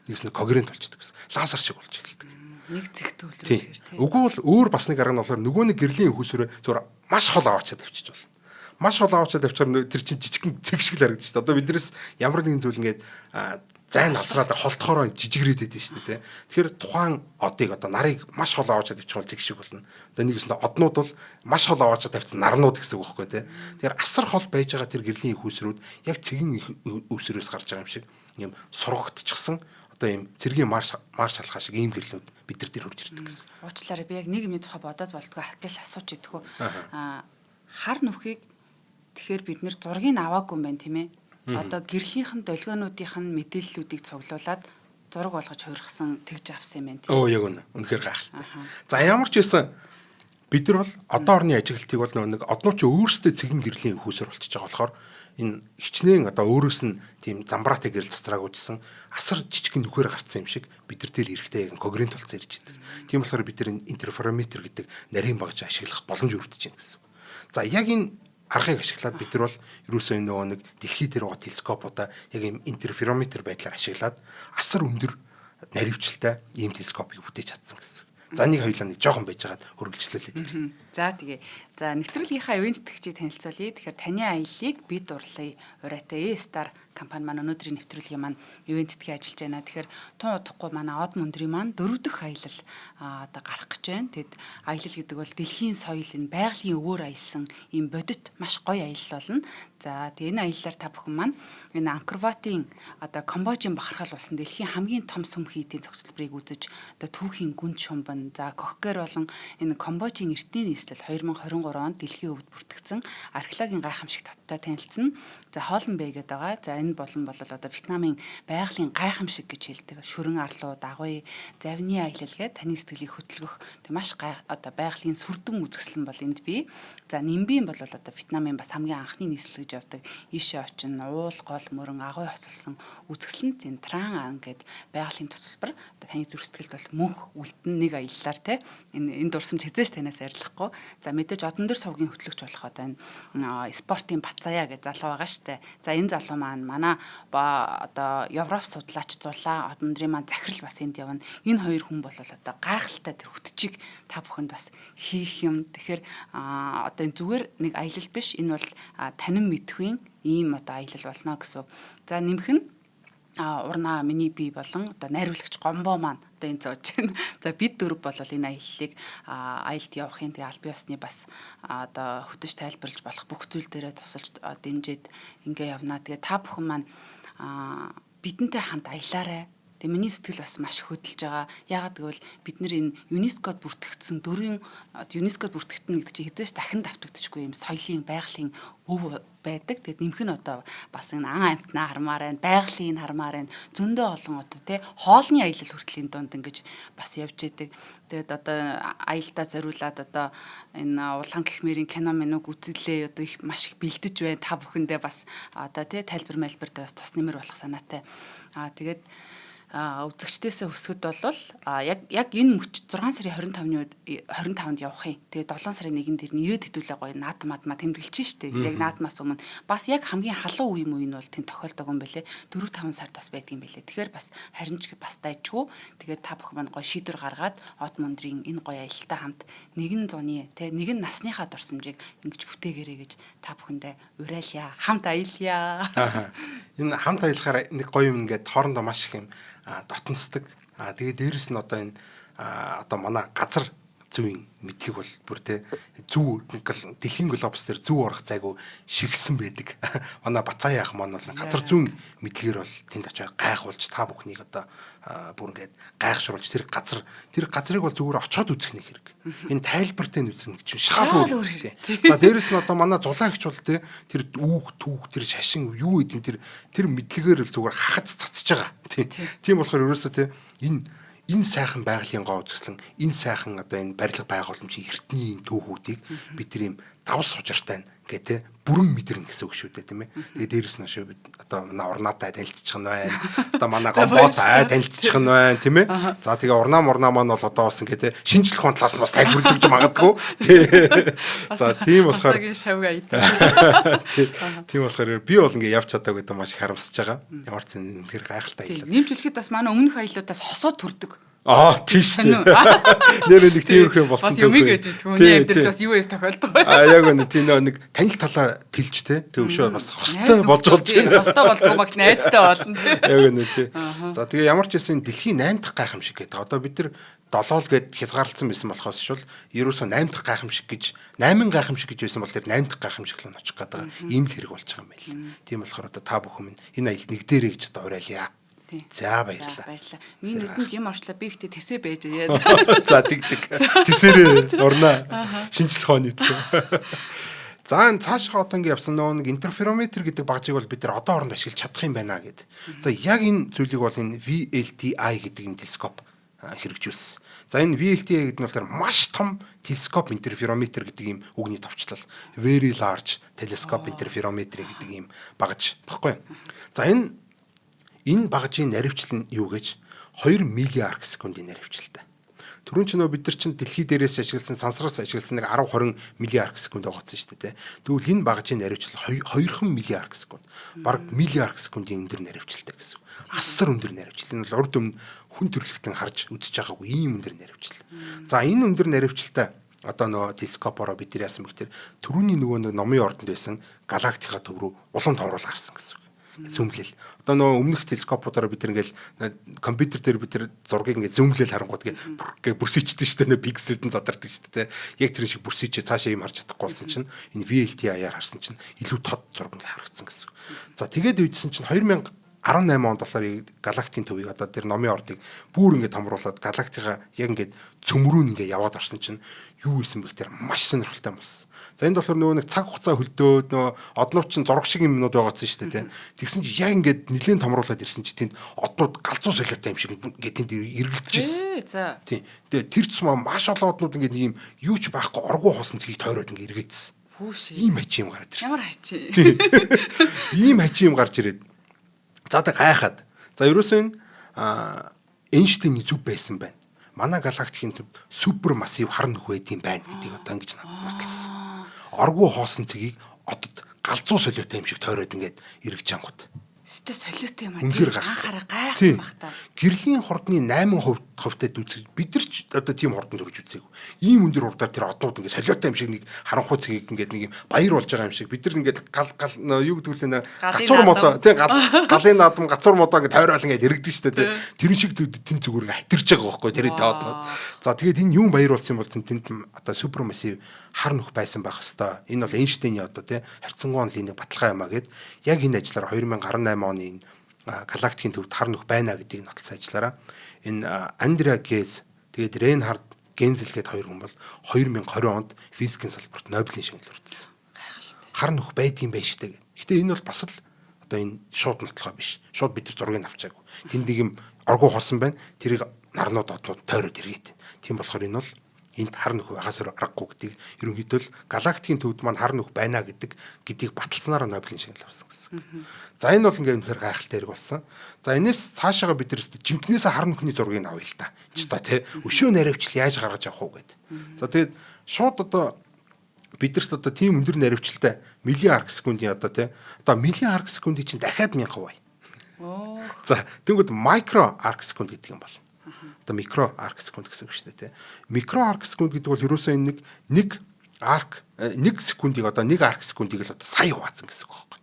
Нэгс нэг когерент болчихдог гэсэн. Лазер шиг болж эхэлдэг. Нэг зэгт үлрүүлэхээр тийм. Үгүй бол өөр бас нэг арга нь болохоор нөгөө нэг гэрлийн хөөсөрөө зүгээр маш хол аваачаад авчиж болно. Маш хол аваачаад авчаар тэр чинь жижигхэн цэг шиг л харагдаж шүү дээ. Одоо биднээс ямар нэгэн зүйл ингээд зайн алсраад холтохороо жижигрээд байдаг шүү дээ. Тэгэхээр тухайн одыг одоо нарыг маш хол аваачаад авчих бол цэг шиг болно. Одоо нэгэсэндээ однууд бол маш хол аваачаад авчихсан нарнууд гэсэн үг байхгүй тий. Тэгэхээр асар хол байж байгаа тэр гэрлийн хөөсрүүд яг цэгэн өсрөөс гарч байгаа юм шиг юм сургагдчихсан. Одоо ийм цэргийн марш алхаа шиг ийм гэрлүүд бид нар дээр хурж ирдэг гэсэн. Уучлаарай би яг нэг юмны тухай бодоод болдгоо гэж асууж идэх үү. Хар нүхийг тэгэхээр бид нэр зургийг аваагүй юм байна тийм ээ. Одоо гэрлийнхэн долгионуудынх нь мэдээллүүдийг цуглуулад зураг болгож хуурхсан тэгж авсан юм байна тийм. Оо яг үнэ. Үнэхээр гайхалтай. За ямар ч байсан бид нар бол одоо орны ажиглалтыг бол нэг одноо ч өөрсдөө цэгэн гэрлийн хөөсөр болчихж байгаа болохоор энэ хичнээн одоо өөрөөс нь тийм замбраатай гэрэл цацраагүйжсэн асар жижигхэн нүхээр гарцсан юм шиг бид нар дээр эрэхтэй когерент болцсон ирж байдаг. Тийм болохоор бид нар интерферометр гэдэг нарийн багж ашиглах боломж өргөдөж байна гэсэн. За яг энэ аргыг ашиглаад бид нар бол ерөөсөө энэ нөгөө нэг дэлхий дээр байгаа телескопуудаа яг ийм интерферометр байдлаар ашиглаад асар өндөр наривчлалтай ийм телескопыг бүтээж чадсан гэсэн. За нэг хоёулаа нэг жоохон байжгаад хөргөлжлүүлээд. За тэгээ. За нэвтрүүлгийнхаа ивент тэтгэгчийг танилцуулъя. Тэгэхээр таны аяллыг бид дурлая. Урайтай E-Star компани маань өнөөдрийн нэвтрүүлгийн маань ивент тэтгэж ажиллаж байна. Тэгэхээр тун удахгүй манай Од мөндрийн маань 4 дахь аялал одоо гарах гэж байна. Тэгэд аялал гэдэг бол дэлхийн соёлын байгалийн өвөөр аялсан ийм бодит маш гоё аялал болно. За тэгээ энэ аяллаар та бүхэн маань энэ Angkor Wat-ийн одоо Камбожийн бахархал болсон дэлхийн хамгийн том сүм хийдийн зохицолборыг үзэж одоо түүхийн гүн шумбан за Кохгер болон энэ Камбожийн эртний нийслэл 2023 онд дэлхийн өвд бүртгэгдсэн археологийн гайхамшиг доттой танилцсан. За Хоолн Бэй гэдэг байгаа. За энэ болон бол одоо Вьетнамын байгалийн гайхамшиг гэж хэлдэг. Шүрэн арлуу, дагуй, завны аялал гэдэг таны сэтгэлийг хөдөлгөх маш одоо байгалийн сүрдэн үзэсгэлэн бол энд бий. За Нимбийн бол одоо Вьетнамын бас хамгийн анхны нийслэл гэж явдаг. Ийшээ очин, уул, гол, мөрөн, агуй хоцолсон үзэсгэлэн зэн Тран ан гэдэг байгалийн тоцолбор одоо таны зүрх сэтгэлд бол мөнх үлдэн нэг аяллаар те энэ дурсамж хязгаарч танаас арилгахгүй. За мэдээж одон дэр сувгийн хөтлөгч болох одоо энэ спортын Бацаяа гэж залуу байгаа штэ. За энэ залуу маань манай одоо Европ судлаач зулаа одон дэрийн маань захирал бас энд явна. Энэ хоёр хүн бол одоо гайхалтай тэр хөтчийг та бүхэнд бас хийх юм. Тэгэхээр одоо энэ зүгээр нэг аялал биш. Энэ бол танин мэдхүйн ийм одоо аялал болно гэсэн. За нэмэх нь урнаа миний бие болон одоо найруулагч Гомбо маань одоо энэ зоож байна. За бид дөрв бол энэ аяллыг аялд явахын тэгээ аль биесны бас одоо хөтөж тайлбарлаж болох бүх зүйл дээрээ тусалж дэмжиж ингээ явна. Тэгээ та бүхэн маань бидэнтэй хамт аялаарай. Тэгээ миний сэтгэл бас маш хөдөлж байгаа. Яагаад гэвэл бид нэр энэ ЮНЕСКОд бүртгэгдсэн дөрвийн ЮНЕСКОд бүртгэгдэн гэдэг чинь хэдэж дахин давтагдчихгүй юм соёлын байгалийн өв байдаг. Тэгээд нэмэх нь одоо бас энэ ан амтнаа хармаар байна, байгалийн хармаар байна. Зөндөө олон одоо тий хоолны аялал хүртлийн дунд ингэж бас явж идэг. Тэгээд одоо аялдаа зориулаад одоо энэ улаан гэхмэрийн кино минуг үзэлээ одоо их маш их бэлдэж байна. Та бүхэндээ бас одоо тий тайлбар мэлбэртэй бас тус нэмэр болох санаатай. Тэгээд үзэгчдээсээ өсгөд бол яг энэ мөч 6 сарын 25-нд явах юм. Тэгээд 7 сарын 1-нд тэр нэрэд хэдүүлээ гоё наадмаа тэмдэглэж штэ. Яг наадмаас өмнө бас яг хамгийн халуун үе мөн бол тэнд тохиолдог юм бэлээ. 4-5 сард бас байдаг юм бэлээ. Тэгэхээр бас харин ч бас дайжгүй. Тэгээд та бүхэн маань гоё шийдвэр гаргаад Од мөндрийн энэ гоё аялалтай хамт нэгэн зуны нэгэн насныхаа дурсамжийг ингэж бүтээгээрэй гэж та бүхэндээ уриалъя. Хамт аялъя. Энэ хамт аялахаар нэг гоё юм ингээд хоорондоо маш их юм дотносдаг. Тэгээд дээрэс нь одоо энэ одоо манай газар зүйн мэдлэг бол бүр тэ зүү дэлхийн глобус дээр зүү орох цайгүй шигсэн байдаг. Манай Бацаяа ах маань бол газар зүйн мэдлэгээр бол тэнд очиж гайхуулж та бүхнийг одоо бүр ингээд гайхшруулж тэр газрыг бол зүгээр очиод үзэх нэг хэрэг. Энэ тайлбартай үзэх чинь шал өөр. За дээрэс нь одоо манай зулаагч бол тэ тэр түүх тэр шашин юу гэдэг тэр мэдлэгээр л зүгээр хахаж цацж байгаа. Тийм болохоор ерөөсөө тэ энэ энэ сайхан байгалийн гоо үзэсгэлэн энэ сайхан одоо энэ барилга байгууламжийн эртний түүхүүдийг бид тэр юм давс сужиртай гэдэг бүрэн мэдэрнэ гэсэн үг шүү дээ тийм ээ. Тэгээ дээрэс нь шүү бид одоо манай урнаатай танилцчих нь байна. Одоо манай гомбоотой танилцчих нь байна тийм ээ. За тэгээ урнаа маань бол одоо бас ингээд шинжлэх ухааны талаас нь бас тайлбарлаж өгч магадгүй. За тийм болохоор тийм болохоор би бол ингээд явж чадаагүй гэдэг маш их харамсаж байгаа. Ямар ч зэн тэр гайхалтай аялал. Нэмжлэхэд бас манай өмнөх аяллуудаас хосууд төрдөг. Тийш үү. Нэр нэг тиймэрхүү юм болсон. Бас юмиг гэж үтгэв. Хүний амьдралаас юу эс тохиолддог вэ? Яг үнэ тийм нэг танил талаа тэлж те. Тэг өшөө бас хостой болж байна. Хостой болдгоо багт найзтай болно те. Яг үнэ тий. За тэгээ ямар ч гэсэн дэлхийн 8 дахь гайхамшиг гэдэг. Одоо бид нар 7 гэд хязгаарлалсан байсан болохоос шул ерөөсөө 8 дахь гайхамшиг гэж 8 гайхамшиг гэж байсан бол тэр 8 дахь гайхамшиг л очих гээд байгаа. Ийм л хэрэг болж байгаа юм байл. Тийм болохоор одоо та бүхэн минь энэ аялал нэг дээрээ гэж одоо уриалъя. За баярлалаа. Миний нүдэнд юм орчлоо би ихтэй тэсээ байж. За тэгдэг. Тэсэрээ орно. Шинжлэх ухааны төлөө. За энэ цаашаа одоо ингэ явсан нэг интерферометр гэдэг багжийг бол бид нар одоо хооронд ашиглаж чадах юм байна гэд. За яг энэ зүйлийг бол энэ VLTI гэдэг энэ телескоп хэрэгжүүлсэн. За энэ VLTI гэдэг нь бол маш том телескоп интерферометр гэдэг ийм үгний товчлол. Very large telescope interferometer гэдэг ийм багж баггүй. За энэ багжийн наривчлал нь юу гэж 2 миллиард секундын наривчлалтай. Түрүүн ч нөө бид нар чинь дэлхий дээрээс ашигласан сансраас ашигласан нэг 10-20 миллиард секунд байгаадсан шүү дээ. Тэгвэл энэ багжийн наривчлал 2 миллиард секунд. Бараг миллиард секундын өндөр наривчлалтай гэсэн. Асар өндөр наривчлал. Энэ бол урд өмнө хүн төрөлхтөн харж үзэж байгаагүй ийм өндөр наривчлал. За энэ өндөр наривчлалтай одоо нөгөө телескопороо бид нар яасан бэ гэхээр түрүүний нөгөө номын ордонд байсан галактикаа төв рүү улам томруулж харсан гэсэн. Зүүмлэл. Одоо нөгөө өмнөх телескопуудаараа бид нар ингээл компьютер дээр бид нар зургийг ингээд зүүмлэл харангууд гээ бүрсийчдэн шүү дээ пикселүүд нь задардаг шүү дээ. Яг тэр шиг бүрсийчээ цаашаа юм харж чадахгүй болсон чинь энэ VLTI-аар харсан чинь илүү тод зураг ингээд харагдсан гэсэн. За тэгээд үйдсэн чинь 2018 онд болохоор галактикийн төвийг одоо тэр номын ордыг бүр ингээд хамруулад галактикаа яг ингээд цөмрүүн ингээд яваад орсон чинь юу исэн бэ гэхээр маш сонирхолтой болсон. За энд болохоор нөгөө нэг цаг хугацаа хөлдөөд нөгөө однууд чинь зураг шиг юмнууд байгаадсан шүү дээ. Тэгсэн чинь яг ингээд нэлээд томруулаад ирсэн чинь тэнд однууд галзуу солиотой юм шиг ингээд тэнд эргэлдэж ирсэн. Тийм. Тэгээ тэр цэсмаа маш олон однууд ингээд нэг юм юу ч байхгүй оргуу хоосон цэгийг тойроод ингээд эргээдсэн. Ийм хачи юм гараад ирсэн. Ямар хачи? Ийм хачи юм гарч ирээд. За тэг гайхаад. За ерөөсөө энэ Эйнштейний зүв байсан байна. Манай галактикийн төв супер массив хар нүх байдсан байна гэдгийг одоо ингэж нотолсон. Оргуу хоосон цэгийг одод галзуу солиотой юм шиг тойроод ингээд эргэж ангууд. Өстэй солиотой юм аа. Үнэхээр анхаараа гайхсан баг та. Гэрлийн хурдны 8% хөвтөд үзэх бид нар ч одоо тийм хурдан төрж үзээгүй. Ийм өндөр хурдаар тэр однууд ингээд солиотой юм шиг нэг харанхуй цэгийг ингээд нэг юм баяр болж байгаа юм шиг бид нар ингээд гал юу гэдэг вэ гацуур модоо тий галын наадам гацуур модоо ингээд тойрол ингээд эргэдэж штэ тий тэр шиг тэн зүгээр хатирж байгаа байхгүй тэр однууд. За тэгээд энэ юм баяр болсон юм бол тэнд одоо супер массив хар нүх байсан байх хэвээр. Энэ бол Эйнштейний одоо тий харьцангуй онлын нэг баталгаа юмаа гэд яг энэ ажлаар 2018 оны галактикийн төвд хар нүх байна гэдгийг нотолсон ажиллаараа энэ Андреа Гез тэгээд Рейнхард Гензел гээд хоёр хүн бол 2020 онд физикийн салбарт Нобелийн шагнал хүртсэн. Хар нүх байдгийн байж штэ. Гэтэ энэ бол бас л одоо энэ шууд нотлохоо биш. Шууд бид нар зургийг авчаагүй. Тэнд нэг юм оргуу хосон байна. Тэрийг нарнууд однууд тойроод иргээд. Тийм болохоор энэ бол энд хар нүх байгаас аргагүй гэдгийг ерөнхийдөө л галактикийн төвд маань хар нүх байна гэдгийг баталснараа Нобелийн шагнал авсан гэсэн. За энэ бол ингээд үнэхээр гайхалтай хэрэг болсон. За энэс цаашаага бид нар жинкнээс хар нүхний зургийг авъя л та. Ч та тий өшөө наривчл яаж гаргаж авах вэ гэд. За тэгээд шууд одоо бидэрт одоо тийм өндөр наривчлалтай миллиард секундын одоо тий одоо миллиард секундын чинь дахиад 1000 бай. За тэгвэл микро арк секунд гэдэг юм бол. Одоо микро арк секунд гэсэн үг шүү дээ тий. Микро арк секунд гэдэг бол ерөөсөө нэг арк 1 секундыг одоо 1 арк секундыг л одоо сая хуваацсан гэсэн үг байхгүй.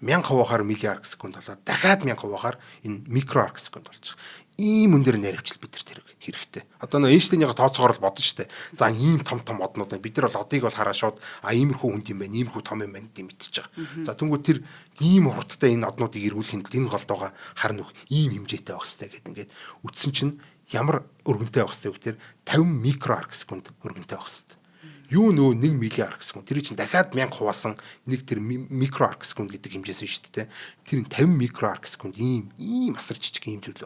1000 хуваагаар миллиард секунд болоод дахиад 1000 хуваагаар энэ микро арк секунд болж байгаа. Ийм өндөр наривчлал бидэрт хэрэгтэй. Одоо нөө Эйнштейнийг тооцоогоор л бодно шүү дээ. За ийм том однууд бид нар бол одыг бол хараа шууд иймэрхүү хүнд юм байна, иймэрхүү том юм байна гэдэг мэдчихэж байгаа. За түнгүү тэр ийм хурдтай энэ однуудыг эргүүлэхэд энэ голдоогоо хар нүх ийм хэмжээтэй байх хэрэгтэй гэдэг ингээд үтсэн чинь ямар өргөнтэй байх хэрэгтэй вэ гэхээр 50 микро арк секунд өргөнтэй байх хэрэгтэй. Юу нөө 1 миллиард арк секунд. Тэр чинь дахиад 1000 хуваасан нэг тэр микро арк секунд гэдэг хэмжээс биш үү те. Тэр нь 50 микро арк секунд ийм асар жижиг ийм зүйл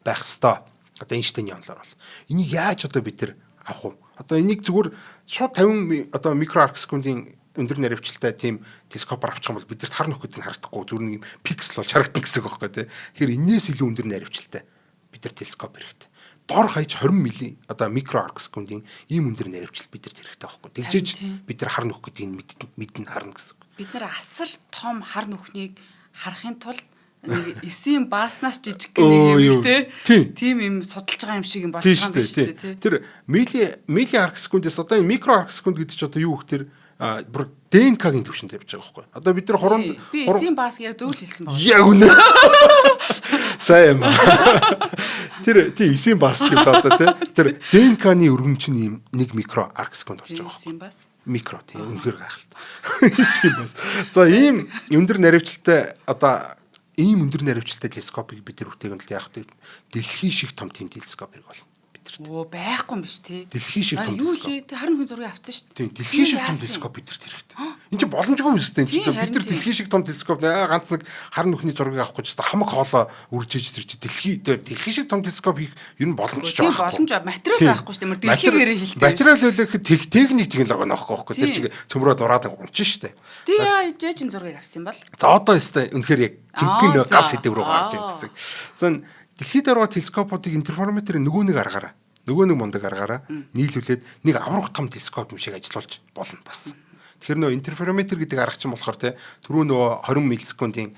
байх хэвээр. Одоо Эйнштейний онолоор бол. Энийг яаж одоо бид нар авах вэ? Одоо энийг зүгээр шууд 50 одоо микро арк секундын өндөр наривчлалтай тийм телескопоор авчих юм бол бидэрт хар нөхөд нь харагдахгүй зүгээр нэг пиксел болж харагдана гэсэн үг байхгүй тий. Тэгэхээр энээс илүү өндөр наривчлалтай бид нар телескоп хэрэгтэй. Дор хаяж 20 мили одоо микро арк секундын ийм өндөр наривчлал бидэрт хэрэгтэй байхгүй. Тэгжээж бид нар хар нөхөдийг мэднэ харна гэсэн үг. Бид нар асар том хар нүхнийг харахын тулд нэг эсийн бааснаас жижиг гэнэ юм те. Тийм юм судалж байгаа юм шиг юм болж байгаа юм байна шүү дээ. Тэр мили арк секундээс одоо микро арк секунд гэдэг чинь одоо юу гэх тэр бүр ДНК-гийн түвшинд явж байгаа байхгүй. Одоо бид нар хуруунд би эсийн баас яг зөвл хэлсэн байна. Яг үнэ. Сайн юм. Тэр тийм эсийн баас гэдэг одоо тэр ДНК-ны өргөн чинь ийм 1 микро арк секунд болж байгаа. Эсийн баас Микро тийм үнэхээр гайхалтай. Эсийн баас. За ийм өндөр наривчлалтай одоо ийм өндөр наривчлалтай телескопыг бид нар үтээгэнд л яг дэлхийн шиг том тийм телескопыг бол бидэрт. Оо байхгүй юм биш тий. Дэлхийн шиг том. Юу лээ? Тэг харин хүн зургийг авсан шүү дээ. Тийм дэлхийн шиг том телескоп бидэрт хэрэгтэй. Энд чинь боломжгүй юм шүү дээ. Бид нар дэлхийн шиг том телескоп ганц нэг хар нүхний зургийг авахгүй ч хамаг хоолоо үржиж тэр чи дэлхийн шиг том телескоп хийх ер нь боломжтой байхгүй. Боломж материал байхгүй шүү дээ. Дэлхийгээрээ хэлдэг. Материал хэлэх техник технологи нөхгүй тэр чи цөмрөө дураад унчин шүү дээ. Тий яаж зургийг авсан бол? За одоо өстэй үнэхээр яг жинхэнэ гал сэдэв рүү гарч ирсэн гэсэн. За дэлхийд ороо телескопуудыг интерферометрын нөгөө нэг аргаараа нөгөө нэг мундаг аргаараа нийлүүлээд нэг аврах том телескоп юм шиг ажиллуулж болно бас. Тэгэхээр нөгөө интерферометр гэдэг арга чинь болохоор түрүү нөгөө 20 миллисекундын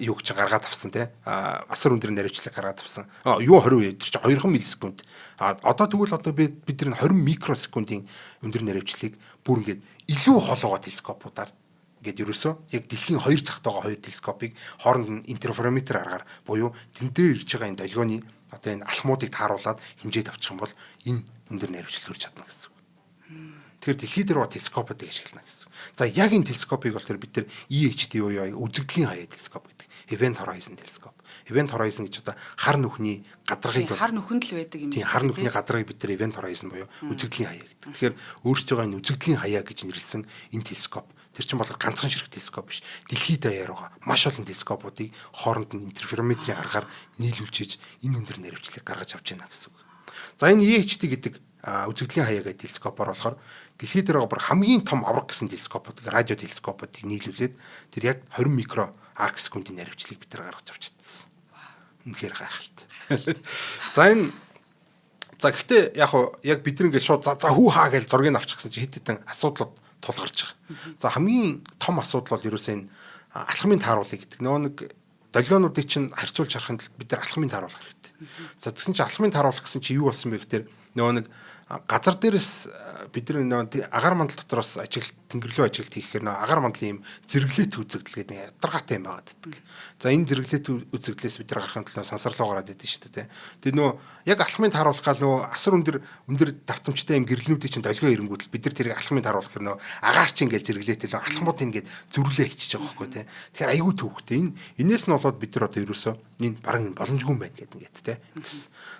юу гэж гаргаад авсан асар өндөр наривчлалыг гаргаад авсан. Юу 20 тэр чинь 2 миллисекунд. Одоо тэгвэл одоо бид нар 20 микросекундын өндөр наривчлалыг бүр ингээд илүү хоолойгоо телескопуудаар ингээд ерөөсөө яг дэлхийн хоёр цагт байгаа хоёр телескопыг хооронд нь интерферометр аргаар буюу тэн дээр ирж байгаа энэ долгионы одоо энэ алхмуудыг тааруулаад хэмжээд авчих юм бол энэ өндөр наривчлал төрж чадна гэсэн үг. Тэгэхээр дэлхийд рүү телескопуудыг ашиглана гэсэн үг. За яг энэ телескопыг бол бид нар EHT буюу үзэгдлийн хаяа телескоп гэдэг. Event Horizon телескоп. Event Horizon гэж одоо хар нүхний гадаргыг хар нүхэнд л байдаг юм. Тийм хар нүхний гадаргыг бид нар Event Horizon буюу үзэгдлийн хаяа гэдэг. Тэгэхээр өөрсдөө байгаа энэ үзэгдлийн хаяа гэж нэрлсэн энэ телескоп тэр чинь бол ганцхан ширхэг телескоп биш. Дэлхийд даяар байгаа маш олон телескопуудыг хооронд нь интерферометрийн аргаар нийлүүлж энэ өндөр наривчлалыг гаргаж авч байна гэсэн үг. За энэ EHT гэдэг үзэгдлийн хаяа гэдэг телескопоор болохоор дэлхийд дээр байгаа хамгийн том авраг гэсэн телескопуудыг радио телескопуудыг нийлүүлээд тэр яг 20 микро арк секундын наривчлалыг бид нар гаргаж авч чадсан. Үнэхээр гайхалтай. За гэхдээ яг бид нэг шууд за хүү хаа гэж зургийг авчих гэсэн чинь хэд хэдэн асуудлууд тулгарч байгаа. За хамгийн том асуудал бол ерөөсөө энэ алхмын тааруулъя гэдэг. Нөгөө нэг долгионуудыг чинь харьцуулж харахад бид нар алхмын тааруулах хэрэгтэй. За тэгсэн чинь алхмын тааруулах гэсэн чинь юу болсон бэ гэхээр нөгөө нэг газар дээрээс бид нар агаар мандал дотроос тэнгэрлүү ажилт хийхээр агаар мандлын юм зэрэглээт үзэгдэл гэдэг нэг ядаргаатай юм байгаад байдаг. За энэ зэрэглээт үзэгдлээс бид нар гарахын тулд сансарлуу гараад идэв шүү дээ. Тэгээ яг алхмын тааруулах гал асар өндөр давтамжтай юм гэрлэнүүдийн чинь долгио ирэнгүүтэл бид нар тэрийг алхмын тааруулах хэрнээ агаар чинь ингээл зэрэглээтэл алхмууд ингээд зүрлээ хийчихэж байгаа байхгүй тий. Тэгэхээр айгүй төвхтэй. Энээс нь болоод бид нар одоо ерөөсөө энэ баран боломжгүй юм байна гэдэг ингээд тий.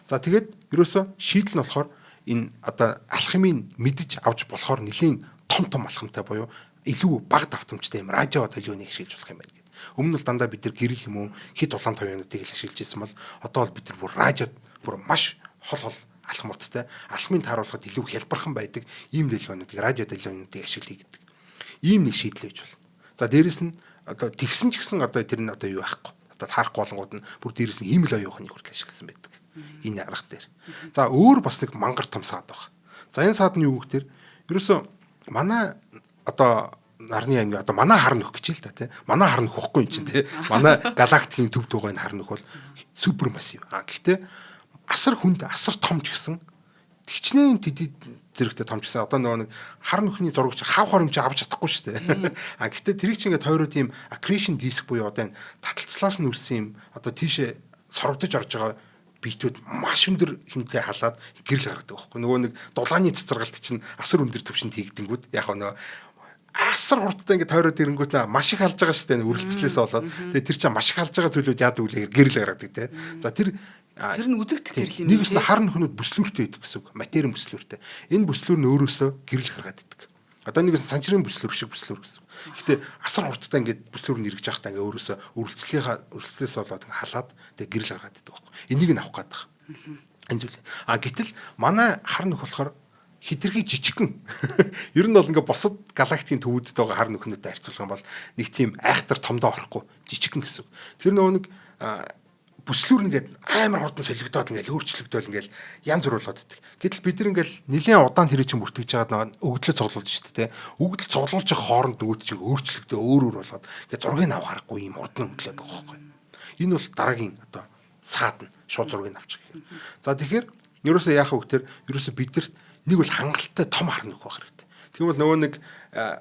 За тэгээд ерөөсөө шийдэл нь болохоор энэ одоо алхмыг мэдж авч болохоор нэлийн том алхамтай буюу илүү бага давтамжтай юм радио долгионыг ашиглаж болох юм байна гэдэг. Өмнө нь дандаа бид нар гэрэл юм уу хит улаан товёонуудыг ашиглаж ирсэн бол одоо бол бид нар бүр радиод бүр маш хол алхмуудтай алхмыг тааруулахад илүү хялбархан байдаг ийм долгионуудыг радио долгионуудыг ашиглая гэдэг. Ийм нэг шийдэл байж болно. За дээрэс нь одоо тэгсэн ч гэсэн одоо тэр нь одоо юу байхгүй. Одоо таарахгүй болонгууд нь бүр дээрэс нь хиймэл оюухыг хүртэл ашигласан байдаг. Энэ арга дээр. За өөр бас нэг мангар том саад байна. За энэ саад нь юу гэхээр ерөөсөө манай одоо нарны анги одоо манай хар нөх гэж л та тий. Манай хар нөх واخгүй юм чинь тий. Манай галактикийн төв тугай хар нөх бол супер массив. Гэхдээ асар хүнд асар том ч гэсэн тэгчнээ тэдэд зэрэгтэй том ч гэсэн одоо нэг хар нөхний зурагч хав хором чи авч чадахгүй шүү дээ. Гэхдээ тэрийг чи ингээд тойроо тийм accretion disk буюу одоо энэ таталцлаас нь үссэн юм одоо тийшээ сорогдож орж байгаа биетүүд маш өндөр хэмжээ халаад гэрэл гаргадаг байхгүй. Нөгөө нэг дулааны цэцэргалт чинь асар өндөр төвшөнд хийгдэнгүүд яг нөгөө асар хурдтай ингээд тойроод ирэнгүүт маш их халж байгаа шүү дээ үргэлжлэлээс болоод. Тэгээ тэр чинь маш их халж байгаа зүйлүүд яадаг вэ гэрэл гаргадаг те. За тэр нь үзэгдэх гэрэл юм. Нэг нь хар нөхнүүд бүслүүртэй байдаг гэсэн үг. Материйн бүслүүртэй. Энэ бүслүүр нь өөрөөсөө гэрэл гаргаад идэг. Одоо нэг санчрын бүслүүр шиг бүслүүр гэсэн. Гэхдээ асар хурдтай ингээд бүслүүр нь эргэж явахдаа ингээд өөрөөсөө үргэлжлэлээс болоод халаад тэгээ гэрэл гаргаад идэг байхгүй. Энийг нь авах гээд байгаа. Энэ зүйл. Гэтэл манай хар нүх болохоор хитрхи жижигхэн. Ер нь бол ингээ босод галактикийн төвүүдэд байгаа хар нүхнүүдэд харьцуулах юм бол нэг тийм айхтар томдоо орохгүй жижигхэн гэсэн. Тэр нөгөө нэг бүслүүр нэгээд амар хурдан солигдоод ингээл өөрчлөгдөөл ингээл янз бүр болоод идэх. Гэтэл бид нар ингээл нэлээд удаан тэр чинь бүртгэж байгаа өгдлөө цуглуулж шүү дээ. Өгдөл цуглуулж байгаа хооронд нөгөөд чинь өөрчлөгдөө өөр болоод ингээ зургийг авах харахгүй юм урдан өглөөд байгаа байхгүй. Энэ бол дараагийн одоо саад нь шууд зургийг авчих гэх юм. За тэгэхээр ерөөсөө яах вэ гэхээр ерөөсөө бидэрт нэг бол хангалттай том хар нүх байх хэрэгтэй. Тийм бол нөгөө нэг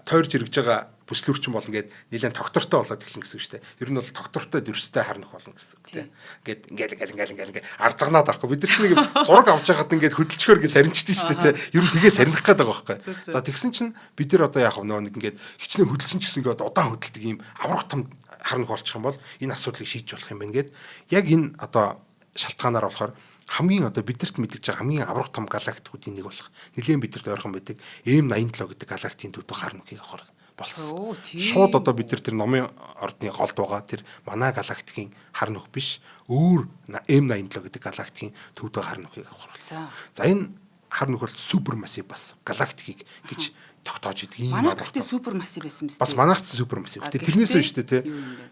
тойрж ирж байгаа бүслүүрчин бол ингээд нэлээд доктортой болоод эхлэн гэсэн үг шүү дээ. Ер нь бол доктортой дөрстэй хар нүх болно гэсэн үг тийм. Ингээд арзагнаад авахгүй. Бид нар чинь нэг зураг авч байхад ингээд хөдөлчгөр гэж сарничдээ шүү дээ тийм. Ер нь тгээ сарних гээд байгаа байхгүй. За тэгсэн чинь бид нар одоо яах вэ нөгөө нэг ингээд хичнээн хөдөлсөн ч гэсэн ингээд удаан хөдөлдөг ийм аврах том хар нүх болчих юм бол энэ асуудлыг шийдэж болох юм байна гэд яг энэ одоо шалтгаанаар болохоор хамгийн одоо бидэрт мэдгэж байгаа хамгийн аврах том галактикуудын нэг болох. Нэлийн бидэрт ойрхон байдаг M87 гэдэг галактикийн төвд хар нүхийг авах болсон. Шууд одоо бид нар тэр номын ордны голд байгаа тэр манай галактикийн хар нүх биш өөр M87 гэдэг галактикийн төвд хар нүхийг авах болсон. За энэ хар нүх бол супермассив бас галактикийг гэж тогтоож идэг юм аа. Манайхтай супермассив байсан биз дээ. Бас манайх супермассив. Тэрнээс биш үү те.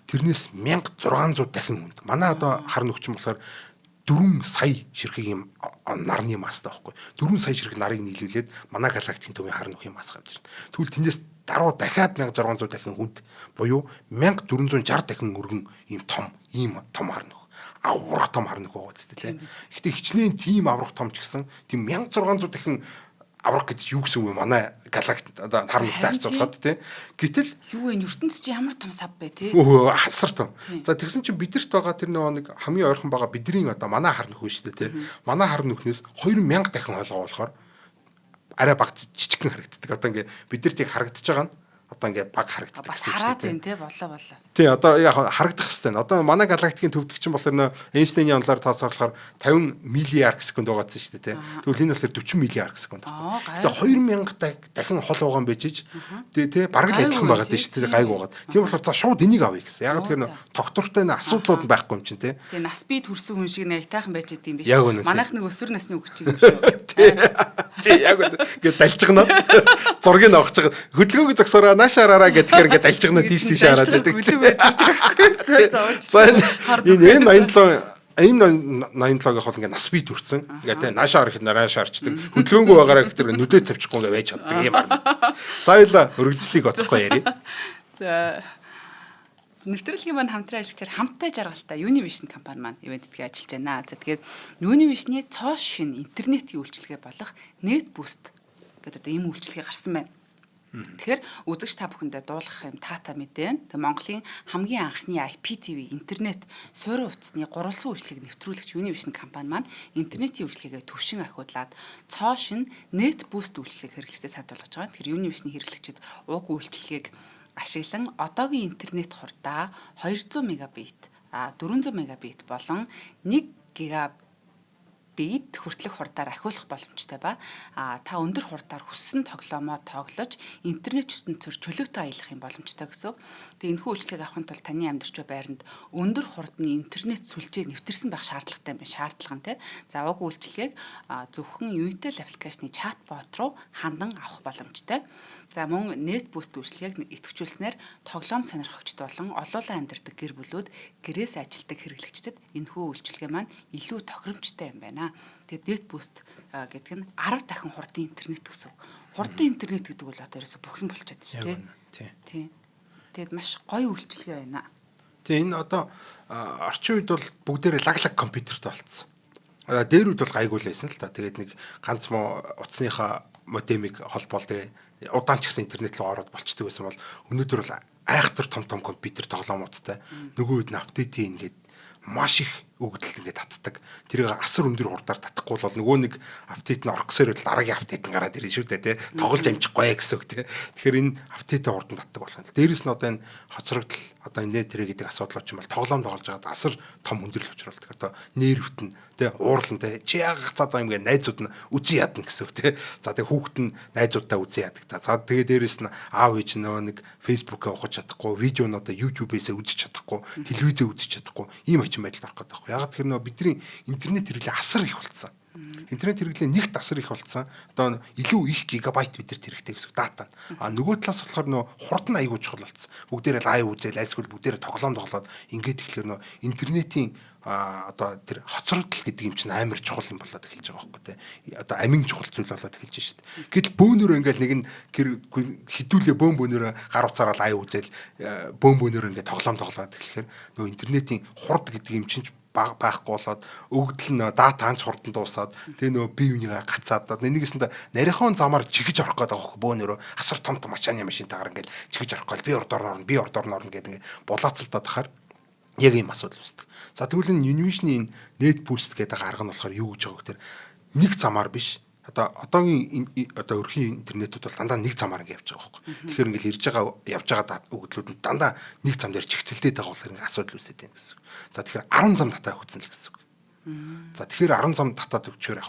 Тэрнээс 1600 дахин хүнд. Манай одоо хар нүх ч юм болохоор 4 сая ширхэг юм нарны мастай байхгүй. 4 сая ширхэг нарыг нийлүүлээд манай галактикийн төвийн хар нүхийн мас гарч ирнэ. Тэгвэл тэндээс даруй дахиад 1600 дахин хүнд буюу 1460 дахин өргөн ийм том хар нүх. Аврах том хар нүх байгаа зү тийм. Гэхдээ хичнээн тийм аврах том ч гэсэн тийм 1600 дахин аврах гэдэг чинь юу гэсэн үг вэ? Манай галактик одоо хар нүхтэй харьцуулахад тийм. Гэтэл юу вэ? ертөнцийн чи ямар том сав бэ тий? Хасар том. За тэгсэн чинь бидэрт байгаа тэр нэг хамгийн ойрхон байгаа бидний одоо манай хар нүх шүү дээ тий. Манай хар нүхнээс 2000 дахин хоолгоо болохоор арай баг жижигхэн харагддаг. Одоо ингээ бидэрт яг харагдаж байгаа нь одоо ингээ баг харагддаг гэсэн үг хараад байна тий болоо. Тий одоо яг харагдах хэвээр. Одоо манай галактикийн төвдөг чинь болохоор Эйнштейний онолоор тооцоолохоор 50 миллиард секунд байгаадсан шүү дээ тий. Тэгвэл энэ болохоор 40 миллиард секунд байна. Тэгээ 2000 дахин хол байгаа юм бижиж тий бараг л адилхан байгаа дээ шүү дээ гайг байгаад. Тийм болохоор за шууд энийг авъя гэсэн. Яг тэгэхээр доктортой асуудлууд байхгүй юм чинь тий. Тэгээ нас бие төрсөн хүн шиг нэг тайхан байж идэм биш. Манайх нэг өсвөр насны үг чиг юм шүү. Тий яг ингээд дальжгнаа. Зургийг авах чагаад хөдөлгөөг зогсороо наашаараа гэдгээр ингээд дальжгнаа тийш тийш хараад байдаг. Энэ M87-ыг хол ингээд нас бий төрсэн. Ингээд те наашаар ихэд наашаа арчдаг. Хөдөлгөөнгүй байгаараа гэхдээ нүдээ тавьчихгүй ингээд байж чаддаг юм аа. Саяла өргөжлийг оцохгүй яри. За нэвтрүүлгийн маань хамтран ажиллагчаар хамттай жаргалтай Univision компани маань ивент эдгээр ажиллаж байна. За тэгээд Univision-ы цоо шин интернетийн үйлчилгээ болох NetBoost гэдэг одоо ийм үйлчилгээ гарсан байна. Тэгэхээр үзэгч та бүхэндээ дуулгах юм таата мэдэн. Тэгээд Монголын хамгийн анхны IPTV интернет суурин утасны гурвалсан үйлчилгээг нэвтрүүлэгч Univision компани маань интернетийн үйлчилгээгээ төвшин ахиудлаад цоо шин NetBoost үйлчилгээг хэрэглэхдээ садуулгаж байгаа. Тэгэхээр Univision хэрэглэгчид уг үйлчилгээг ашиглан одоогийн интернет хурдаа 200 мегабит, 400 мегабит болон 1 гигабит хүртэлх хурдаар ахиулах боломжтой ба та өндөр хурдаар хүссэн тоглоомоо тоглож интернет ертөнцөөр чөлөөтэй аялах юм боломжтой гэсэн. Тэгээ энэхүү үйлчилгээг авахын тулд таны амьдарч буй байранд өндөр хурдны интернет сүлжээ нэвтэрсэн байх шаардлагатай байна. Шаардлага нь тий. За уг үйлчилгээг зөвхөн Unitel аппликейшны чатбот руу хандан авах боломжтой. За мөн NetBoost үйлчилгээг идэвхжүүлснээр тоглоом сонирхогчд болон олоолаа амьдардаг гэр бүлүүд гэрээс ажилдаг хэрэглэгчдэд энэхүү үйлчилгээ маань илүү тохиромжтой юм байна. Тэгээд NetBoost гэдэг нь 10 дахин хурдан интернет гэсэн. Хурдан интернет гэдэг бол одоо ерөөсө бүх юм болчиход шүү дээ. Тийм. Тэгээд маш гоё үйлчилгээ байна. Тийм энэ одоо орчин үед бол бүгдээрээ лаглаг компьютертэй болцсон. Дээр үед бол гайгүй л байсан л та. Тэгээд нэг ганц мо утасныхаа модемиг холбоол тэгээ удаан ч гэсэн интернет руу ороод болчдөг байсан бол өнөөдөр бол айхтар том компьютер тоглоомуудтай нөгөө үед нь апдейт хийн гээд маш их өгдөл ингээд татдаг. Тэрийг асар өндөр хурдаар татахгүй бол нөгөө нэг апдейт нь орох гэсээр дараагийн апдейт нь гараад ирнэ шүү дээ тий. Тоглож амжихгүй гэсэн үг тий. Тэгэхээр энэ апдейтээ хурдан татдаг болох юм. Дээрээс нь одоо энэ хоцрогдол одоо энэ нэтэрэ гэдэг асуудлууд ч юм бол тоглоом тоглож байгаад асар том хүндрэл учруулдаг. Одоо нервт нь тий уурлан тий чи яагаад цаад юм ингээд найзууд нь үзий ядна гэсэн үг тий. За тэгээ хүүхэд нь найзуудаа үзий яадаг та. За тэгээ дээрээс нь аав ээж нөгөө нэг фейсбүүкээ ухаж чадахгүй, видео нь одоо YouTube-ээс үзэж чадахгүй, телевизээ үзэж чадахгүй ийм ачин байдалд орох гэдэг. Яг тэр нөө бидний интернет хэрэглээ асар их болцсон. Интернет хэрэглээ нэг тасар их болцсон. Одоо илүү их гигабайт бидэрт хэрэгтэй гэсэн дата. А нөгөө талаас болохоор нөө хурд нь аягүй чухал болцсон. Бүгдээрээ лайв үзэл, айлсгүй бүгдээрээ тоглоод ингээд тэгэхээр нөө интернетийн одоо тэр хоцрогдол гэдэг юм чинь амар чухал юм болоод эхэлж байгаа байхгүй тий. Одоо амин чухал зүйл болоод эхэлж шүү дээ. Гэтэл бөөнөрөө ингээл нэг нь хідүүлээ бөөнөрөө гар уцаараа лайв үзэл бөөнөрөө ингээд тоглоод тэгэхээр нөө интернетийн хурд гэдэг юм чинь байхгүй болоод өгдөл нь дата анч хурдан дуусаад тэгээ нөгөө бие бинийгээ гацаад нэгнээсэндээ нарийнхан замаар чигэж орох гээд байгаа хөх бөөнөрөө асар том машины машинтайгаар ингээд чигэж орох гээд би ордоор норно гэдэг ингээд булаацалтаад ахаар яг ийм асуудал үүсдэг. За тэгвэл энэ Univision-ийн net boost гэдэг арга нь болохоор юу гэж байгаа гэхээр нэг замаар биш. Одоогийн өрхийн интернетүүд бол дандаа нэг замаар ингэ явж байгаа байхгүй. Тэгэхээр ингээл явж байгаа өгдлүүд нь дандаа нэг зам дээр чигцэлдээд байгаа болохоор ингээ асуудал үүсээд байна гэсэн. За тэгэхээр 10 зам татаа өгсөн л гэсэн үг. За тэгэхээр 10 зам татаад өгчөөр яг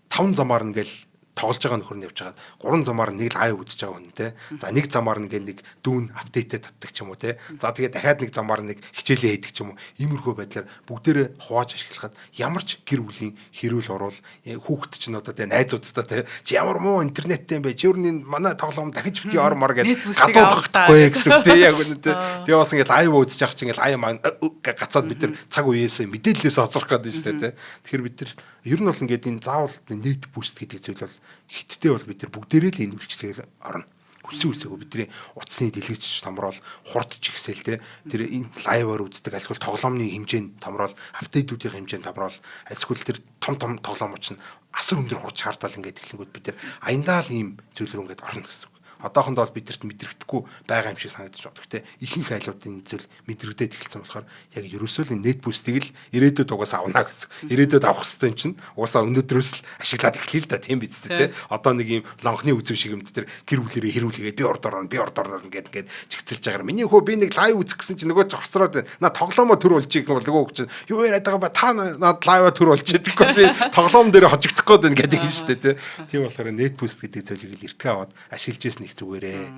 5 замаар ингээл тоглож байгаа нөхөр нь явж байгаа. 3 замаар нэг лайв үзэж байгаа хүн те. За нэг замаар нэг дүүн апдейтэд татдаг ч юм уу те. За тэгээд дахиад нэг замаар нэг хичээлээ хийдэг ч юм уу. Иймэрхүү байдлаар бүгдээрээ хувааж ашиглахад ямар ч гэр бүлийн хэрүүл орвол хүүхэд ч н одоо те найзуудтай те чи ямар муу интернеттэй юм бэ? Чи өрний манай тоглоом дахиж бити ормор гэдэг гадуурхдаггүй гэсэн үг те. Яг үнэ те. Тэгээ бас ингээд лайв үзэж явах чинь ингээд лайв маань гацаад бид нар цаг үеэс мэдээлэлээс оцрох гэдэг шүү дээ те. Тэгэхээр бид нар ер нь бол ингээд энэ заавал net boost гэдэг зүйл бол хиттэй бол бид нар бүгдээрээ л энэ үйлчлэгээр орно. Хүссэн үсээгөө бидний утасны дэлгэцч томрол хурд чигсэл те тэр энэ лайваар үздэг альсгүй тоглоомны хэмжээнд томрол апдейтуудын хэмжээнд томрол альсгүй тэр том тоглоомч нь асар өндөр хурд шаардал ингээд эхлэнгүүд бид нар аяндаа л ийм зүйл рүү ингээд орно гэсэн үг. Одоохондоо бол бидэрт мэдрэгдэхгүй байгаа юм шиг санагдаж байна. Гэхдээ ихэнх айлуудын зүйл мэдрэгдээд эхэлсэн болохоор яг ерөөсөө л net boost-ийг л ирээдүйд угаасаа авна гэсэн. Ирээдүйд авах хэрэгтэй юм чинь угаасаа өнөөдрөөс л ашиглаад эхлэе л да тийм биз дээ. Одоо нэг юм лонхны үзэв шиг юм дээр гэр бүлэрээ хэрүүлгээд би ордоор орно ингээд чигцэлж байгаагаар миний хөө би нэг лайв үзэх гэсэн чинь нөгөө хоцроод на тоглоомоо төр болчих юм бол нөгөө чинь юу яриад байгаа ба та над лайва төр болчих гэдэггүй би тоглоом дээр хожигдох гээд байна гэдэг юм шүү дээ. Тийм болохоор net boost гэдэг зүйлийг л эртгээ аваад ашиглаж ирсэн их зүгээрээ.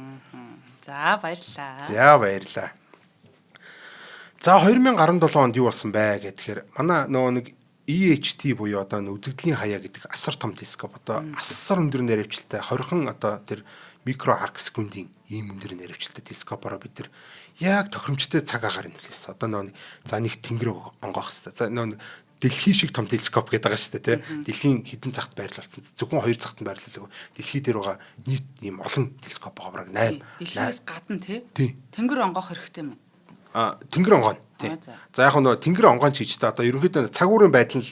За баярлалаа. За 2017 онд юу болсон бэ гэхээр манай нөгөө нэг EHT буюу одоо үзэгдлийн хаяа гэдэг асар том телескоп одоо асар өндөр наривчлалтай 20хан одоо тэр микро арк секундын ийм өндөр наривчлалтай телескопоор бид нар яг тохиромжтой цаг агаар нөлөөсөн. Одоо нөгөө за нэг тэнгэр онгоох хэрэгтэй. За нөгөө дэлхий шиг том телескоп гэдэг байгаа шүү дээ тий. Дэлхийн хэдэн цагт байрлуулсан. Зөвхөн 2 цагт байрлуулдаг. Дэлхий дээр байгаа нийт ийм олон телескоп байгаа бараг 8. Дэлхийс гадна тий. Тэнгэр онгоох хэрэгтэй юм уу? Тэнгэр онгоон тий. За яг нөгөө тэнгэр онгоон ч гэж та одоо ерөнхийдөө цаг уурын байдал нь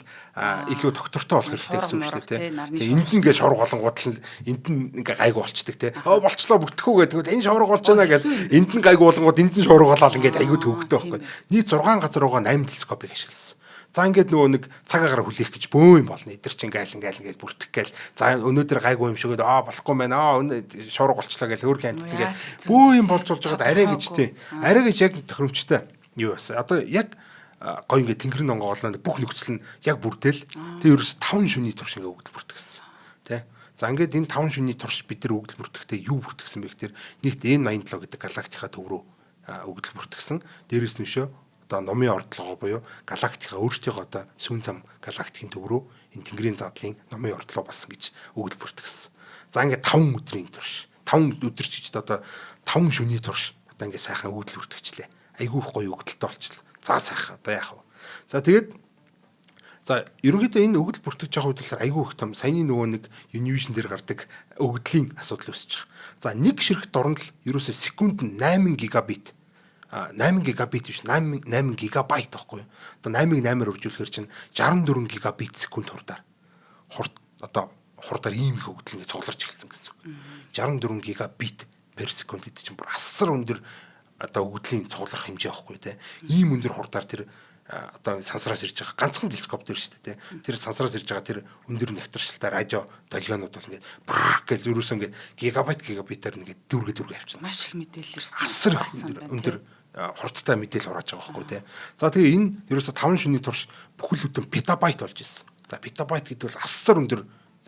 илүү тогтвортой болох хэрэгтэй гэсэн үг шүү дээ тий. Энд нь ингээд шуурга болонгууд л энд нь ингээд гайгүй болчдөг тий. Болчлоо бүтгэхүү гэдэг. Энэ шуурга болж байна гэж энд нь гайгүй болонгууд энд нь шуурга болоод ингээд аягүй төвөгтэй байхгүй. Нийт 6 газар байгаа 8 телескопыг ашигласан. За ингээд нөгөө нэг цаг агаар хүлээх гэж бөө юм болно. Эдгэр чинь ингээл бүртгэх гээл. За өнөөдөр гайгүй юм шигээд болохгүй байна. Шуурга болчлаа гэж өөр хэмждэг ингээд бөө юм болж байгаад арай гэж тий. Арай гэж яг тохиромжтой юу байсан. Одоо яг гоё ингээд тэнгэрийн онгоолоо бүх нөхцөл нь яг бүрдээл. Тэг ерөөс 5 шөнийн турш ингээд өгдөл бүртгэсэн. Тэ. За ингээд энэ 5 шөнийн турш бид нар өгдөл бүртгэхдээ юу бүртгэсэн бэ гэхээр нийт N87 гэдэг галактикаа төв рүү өгдөл бүртгэсэн. Дээрээс нь шөө одоо номын ордлогоо буюу галактикаа өөртөө одоо сүүн зам галактикийн төв рүү энэ тэнгэрийн задлын номын ордлого болсон гэж өгдөл бүртгэсэн. За ингээд 5 өдрийн турш 5 өдөр ч гэж одоо 5 шөнийн турш одоо ингээд сайхан өгдөл бүртгэжлээ. Айгүй их гоё өгдөлтэй болчихлоо. За сайхан одоо яах вэ? За тэгээд ерөнхийдөө энэ өгдөл бүртгэж байгаа үед бол айгүй их том саяны нөгөө нэг Univision дээр гардаг өгдлийн асуудал үүсэж байгаа. За нэг ширхт дорнол ерөөсөө секунд 8 гигабит 8 гигабит биш 8 гигабайт байхгүй юу. Одоо 8-ыг 8-аар үржүүлэхээр чинь 64 гигабит секунд хурдаар ийм их өгдөл ингэ цугларч эхэлсэн гэсэн үг. 64 гигабит per секунд гэдэг чинь бүр асар өндөр одоо өгдлийн цуглах хэмжээ байхгүй тий. Ийм өндөр хурдаар тэр одоо сансраас ирж байгаа ганцхан телескоп дээр шүү дээ тий. Тэр сансраас ирж байгаа тэр өндөр нэгтршилтай радио долгионууд бол ингээд гэж ерөөсөө ингээд гигабитээр ингээд дүүргээ авчихсан. Маш их мэдээлэл ирсэн. Асар өндөр хурдтай мэдээлэл хурааж байгаа байхгүй тий. За тэгээ энэ ерөөсө 5 шөнийн турш бүхэл бүтэн петабайт болж ирсэн. За петабайт гэдэг бол асар өндөр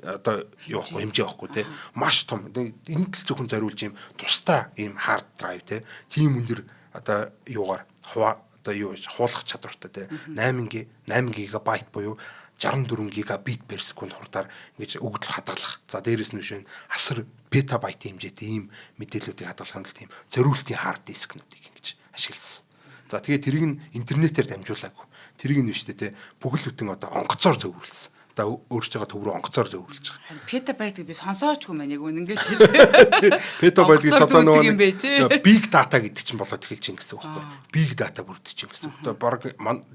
одоо юу хэмжээ байхгүй тий. Маш том. Энд л зөвхөн зориулж юм тустай ийм хард драйв тий. Тийм өндөр одоо юугаар одоо юу хуулах чадвартай тий. 8 гигабайт буюу 64 гигабит per секунд хурдаар ингэж өгдөл хадгалах. За дээрэс нь биш асар петабайт хэмжээтэй ийм мэдээллүүдийг хадгалахын тулд тийм зориултын хард дискнүүдийг ингэж ашигласан. За тэгээд тэрийг нь интернетээр дамжуулаагүй. Тэрийг нь биш те бүхэл бүтэн одоо онгоцоор зөвөрлсөн. Өөрчлөж байгаа төв рүү онгоцоор зөвөрлж байгаа. Петабайтыг би сонсоочгүй маань яг үнэнгээ хэлээ. Петабайт гэж одоо нөгөө big data гэдэг чинь болоод эхэлж байна гэсэн үг байхгүй. Big data бүрдэж байна гэсэн. Одоо баг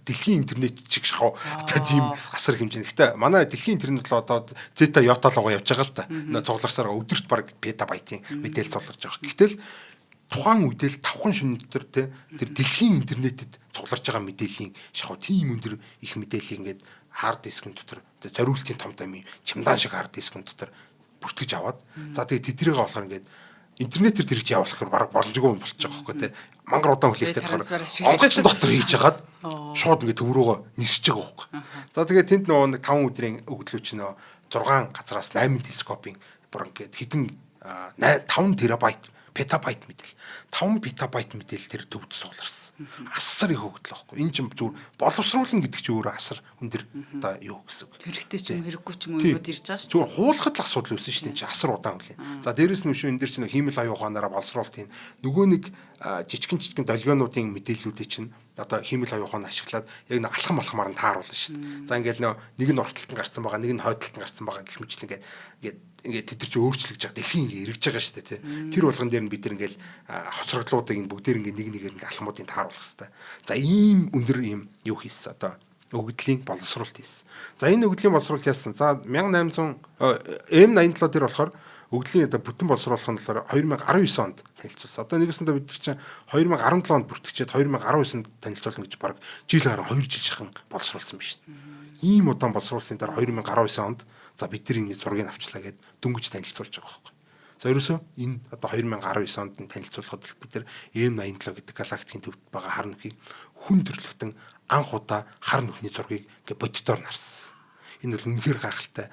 дэлхийн интернет чиг шахав одоо тийм асар хэмжээ. Гэхдээ манай дэлхийн интернет л одоо зета йота руугаа явж байгаа л та. Цугларсаар өдөрт баг петабайтын мэдээлэл цугларч байгаа. Гэтэл тухайн үедэл 5 шөнө дотор тэр дэлхийн интернетэд цугларч байгаа мэдээллийн шахав тийм өндөр их мэдээлэл ингээд хард дискын дотор зориултын том чемодан шиг хард дискын дотор бүртгэж аваад за тэгээд тэднийг болохоор ингээд интернетээр тэрч явуулах хэрэг бараг боломжгүй болж байгаа байхгүй тий мангар удаан хүлээх гэдэг онгоцон дотор хийж хагаад шууд ингээд төв рүүгээ нисэж байгаа байхгүй за тэгээд тэнд нөгөө нэг 5 өдрийн өгдлөө чинь 6 газараас 8 телескопын бүр ингээд хэдэн 5 терабайт петабайт мэдээлэл 5 петабайт мэдээлэл тэр төвд суулгарсан. Асар их хөгжил байхгүй. Энэ чинь зүгээр боловсруулна гэдэг чинь өөрөө асар өндөр одоо юу гэсэн үг. Хэрэгтэй ч юм хэрэггүй ч юм уу ирж байгаа шүү. Зүгээр хуулахад л асуудал үүсэн шүү дээ. Чи асар удаан хүлээн. За дээрэс нь энэ дээр чинь хиймэл аюу ухаанаараа боловсруулалтын нөгөө нэг жижигэн долгионуудын мэдээллүүдийг чинь одоо хиймэл аюу ухаан ашиглаад яг нэг алхам алхамаар нь тааруулна шүү дээ. За ингээл нэг нь уртталтан гарцсан байгаа, нэг нь хойдталтан гарцсан байгаа гэх мэт ингээд тэд нар ч өөрчлөгдөж байгаа дэлхийн ингээ эргэж байгаа шүү дээ тий. Тэр болгон дээр нь бид нар ингээл хоцроглуудыг энэ бүгдээр ингээ нэг нэгээр ингээ алхмуудыг тааруулах хэрэгтэй. За ийм өндөр ийм юу хийсэн одоо өгдлийн боловсруулалт хийсэн. За энэ өгдлийн боловсруулалт яасан. За 1800 M87 дээр болохоор өгдлийн одоо бүтэн боловсруулах нь болохоор 2019 онд танилцуулсан. Одоо нэгэсэндээ бид нар чинь 2017 онд бүртгэжээд 2019 онд танилцуулна гэж баг жил гарan 2 жил шахан боловсруулсан биз дээ. Ийм удаан боловсруулсны дараа 2019 онд за бид нар энэ зургийг авчлаа гэд дөнгөж танилцуулж байгаа байхгүй. За ерөөсөө энэ одоо 2019 онд танилцуулахад бид нар M87 гэдэг галактикийн төвд байгаа хар нүхийг хүн төрлөختөн анх удаа хар нүхний зургийг ингээ бодитоор нарсан. Энэ бол үнэхээр гайхалтай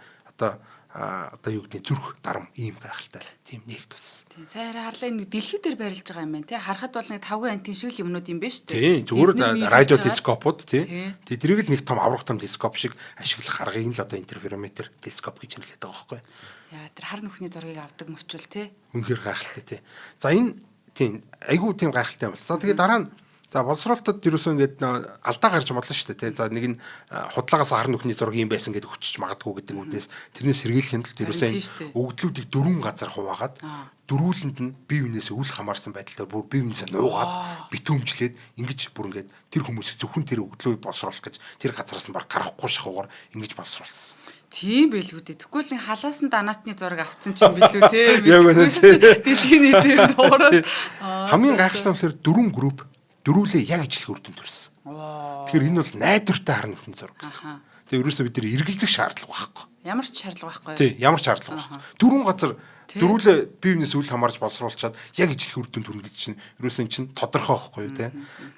одоо юу гэдэг зүрх дарам ийм гайхалтай тийм нээлт бас. Тийм сайраа харлаа нэг дэлхий дээр барилж байгаа юм байна тий. Харахад бол нэг 5 антин шиг юмнууд юм байна шүү дээ. Тийм зүгээр радио телескопууд тий. Тэдрийг л нэг том аврах том телескоп шиг ашиглах аргыг нь л одоо интерферометр телескоп гэж нэрлэдэг байгаа байхгүй. Яа тэр хар нүхний зургийг авдаг мөчвөл тий. Үнэхээр гайхалтай тий. За энэ тийм айгүй тийм гайхалтай юм болсон. Тэгээ дараа нь за боловсруулалтад ерөөсөө ингээд алдаа гарч бодлоо шүү дээ тий. За нэг нь худлагаас хар нүхний зураг юм байсан гэдээ хүчиж магадгүй гэдэг үднээс тэрнээс сэргийлэх нь ерөөсөө өгдлүүдийг 4 газар хуваагаад дөрүүлэнд нь бие биенээс үл хамаарсан байдлаар бүр бие биенээсээ нуугаад битүүмжлээд ингэж бүр ингээд тэр хүмүүсийг зөвхөн тэр өгдлөө боловсруулах гэж тэр газараас нь баг гарахгүй шахуугаар ингэж боловсруулсан. Тийм байлгүй дээ. Тэгвэл нэг халаас нь данаатны зураг авцсан ч юм билүү те. Дэлхийн нийтээр дуурал. Хамгийн гайхалтай нь болохоор 4 групп дөрүүлээ яг ижлэх үр дүнд төрсөн. Тэгэхээр энэ бол найдвартай хар нүхний зураг гэсэн. Тэгээ ерөөсөө бид нэр эргэлзэх шаардлага байхгүй. Ямар ч шаардлага байхгүй. Тий, ямар ч шаардлага байхгүй. Дөрвөн газар дөрүүлээ бие биенээс үл хамаарч боловсруулчаад яг ижлэх үр дүнд төрнө гэж чинь ерөөсөө эн чинь тодорхой байхгүй юу те.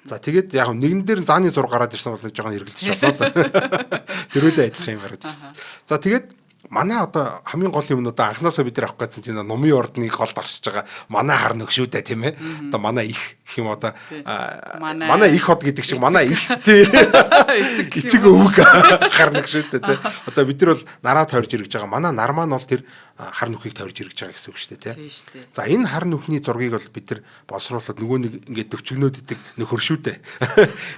За тэгээд яг нэгэн дээр зааны зураг гараад ирсэн бол нэг жоохон эргэлзэж болно. Дөрүүлээ адилхан юм гараад ирсэн. За тэгээд манай одоо хамгийн гол юм нь одоо анхнаасаа бид нар авах гэсэн чинь номын ордны голд оршиж байгаа манай хар нүх шүү дээ тийм ээ. Одоо манай их гэх юм одоо манай их хот гэдэг шиг манай их тий эцэг өвөг хар нүх шүү дээ тий. Одоо бид нар бол нараа тойрж ирж байгаа. Манай нар маань бол тэр хар нүхийг тойрж ирж байгаа гэсэн үг шүү дээ тий. За энэ хар нүхний зургийг бол бид нар боловсруулаад нөгөө нэг ингээд төвчгнөөд идэг нөхөр шүү дээ.